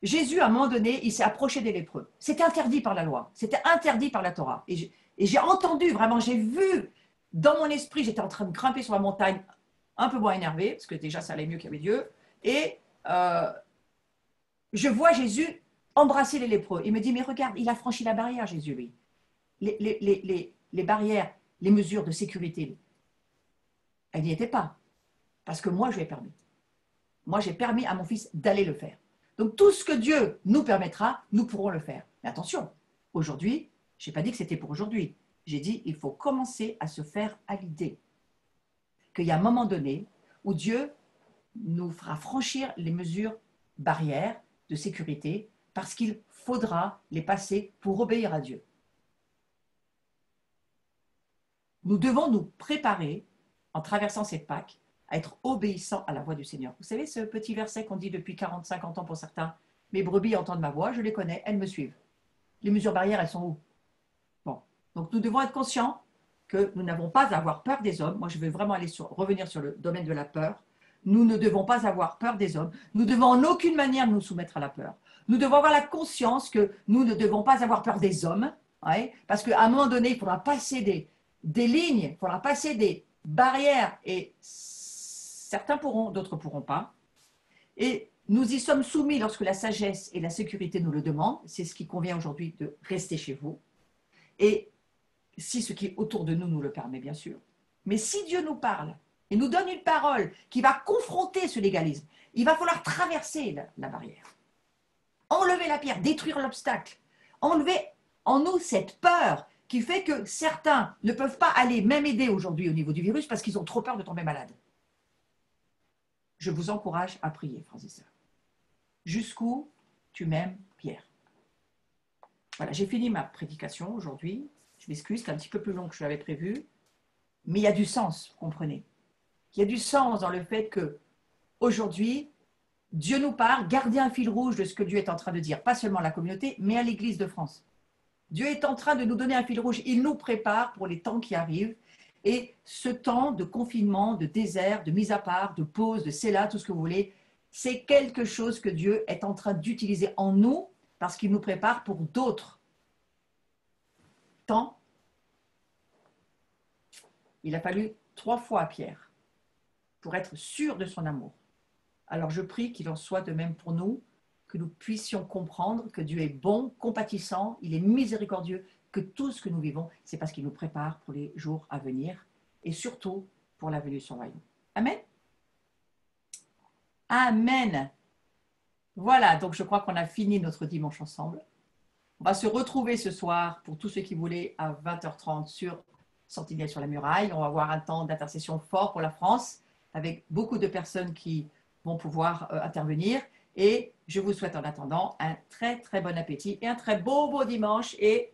Jésus, à un moment donné, il s'est approché des lépreux. C'était interdit par la loi, c'était interdit par la Torah. Et j'ai entendu, vraiment, j'ai vu, dans mon esprit, j'étais en train de grimper sur la montagne, un peu moins énervé, parce que déjà, ça allait mieux qu'il y avait Dieu. Et je vois Jésus embrasser les lépreux. Il me dit, mais regarde, il a franchi la barrière, Jésus, lui. Les barrières, les mesures de sécurité, elle n'y était pas. Parce que moi, je lui ai permis. Moi, j'ai permis à mon fils d'aller le faire. Donc, tout ce que Dieu nous permettra, nous pourrons le faire. Mais attention, aujourd'hui, je n'ai pas dit que c'était pour aujourd'hui. J'ai dit, il faut commencer à se faire à l'idée qu'il y a un moment donné où Dieu nous fera franchir les mesures barrières de sécurité parce qu'il faudra les passer pour obéir à Dieu. Nous devons nous préparer, en traversant cette Pâque, à être obéissants à la voix du Seigneur. Vous savez ce petit verset qu'on dit depuis 40, 50 ans pour certains? Mes brebis entendent ma voix, je les connais, elles me suivent. Les mesures barrières, elles sont où? Bon. Donc nous devons être conscients que nous n'avons pas à avoir peur des hommes. Moi, je vais vraiment revenir sur le domaine de la peur. Nous ne devons pas avoir peur des hommes. Nous devons en aucune manière nous soumettre à la peur. Nous devons avoir la conscience que nous ne devons pas avoir peur des hommes, ouais, parce qu'à un moment donné, il faudra passer des lignes, il faudra passer des barrières, et certains pourront, d'autres ne pourront pas. Et nous y sommes soumis lorsque la sagesse et la sécurité nous le demandent. C'est ce qui convient aujourd'hui de rester chez vous. Et si ce qui est autour de nous nous le permet, bien sûr. Mais si Dieu nous parle et nous donne une parole qui va confronter ce légalisme, il va falloir traverser la barrière. Enlever la pierre, détruire l'obstacle. Enlever en nous cette peur qui fait que certains ne peuvent pas aller même aider aujourd'hui au niveau du virus parce qu'ils ont trop peur de tomber malade. Je vous encourage à prier, frères et sœurs. Jusqu'où tu m'aimes, Pierre? Voilà, j'ai fini ma prédication aujourd'hui. Je m'excuse, c'est un petit peu plus long que je l'avais prévu. Mais il y a du sens, vous comprenez. Il y a du sens dans le fait que aujourd'hui, Dieu nous parle, gardez un fil rouge de ce que Dieu est en train de dire, pas seulement à la communauté, mais à l'Église de France. Dieu est en train de nous donner un fil rouge. Il nous prépare pour les temps qui arrivent. Et ce temps de confinement, de désert, de mise à part, de pause, de céla, tout ce que vous voulez, c'est quelque chose que Dieu est en train d'utiliser en nous parce qu'il nous prépare pour d'autres temps. Il a fallu 3 fois à Pierre pour être sûr de son amour. Alors je prie qu'il en soit de même pour nous, que nous puissions comprendre que Dieu est bon, compatissant, il est miséricordieux, que tout ce que nous vivons, c'est parce qu'il nous prépare pour les jours à venir et surtout pour la venue de son royaume. Amen. Amen. Voilà, donc je crois qu'on a fini notre dimanche ensemble. On va se retrouver ce soir pour tous ceux qui voulaient à 20h30 sur Sentinelle sur la muraille. On va avoir un temps d'intercession fort pour la France avec beaucoup de personnes qui vont pouvoir intervenir. Et je vous souhaite en attendant un très très bon appétit et un très beau dimanche. Et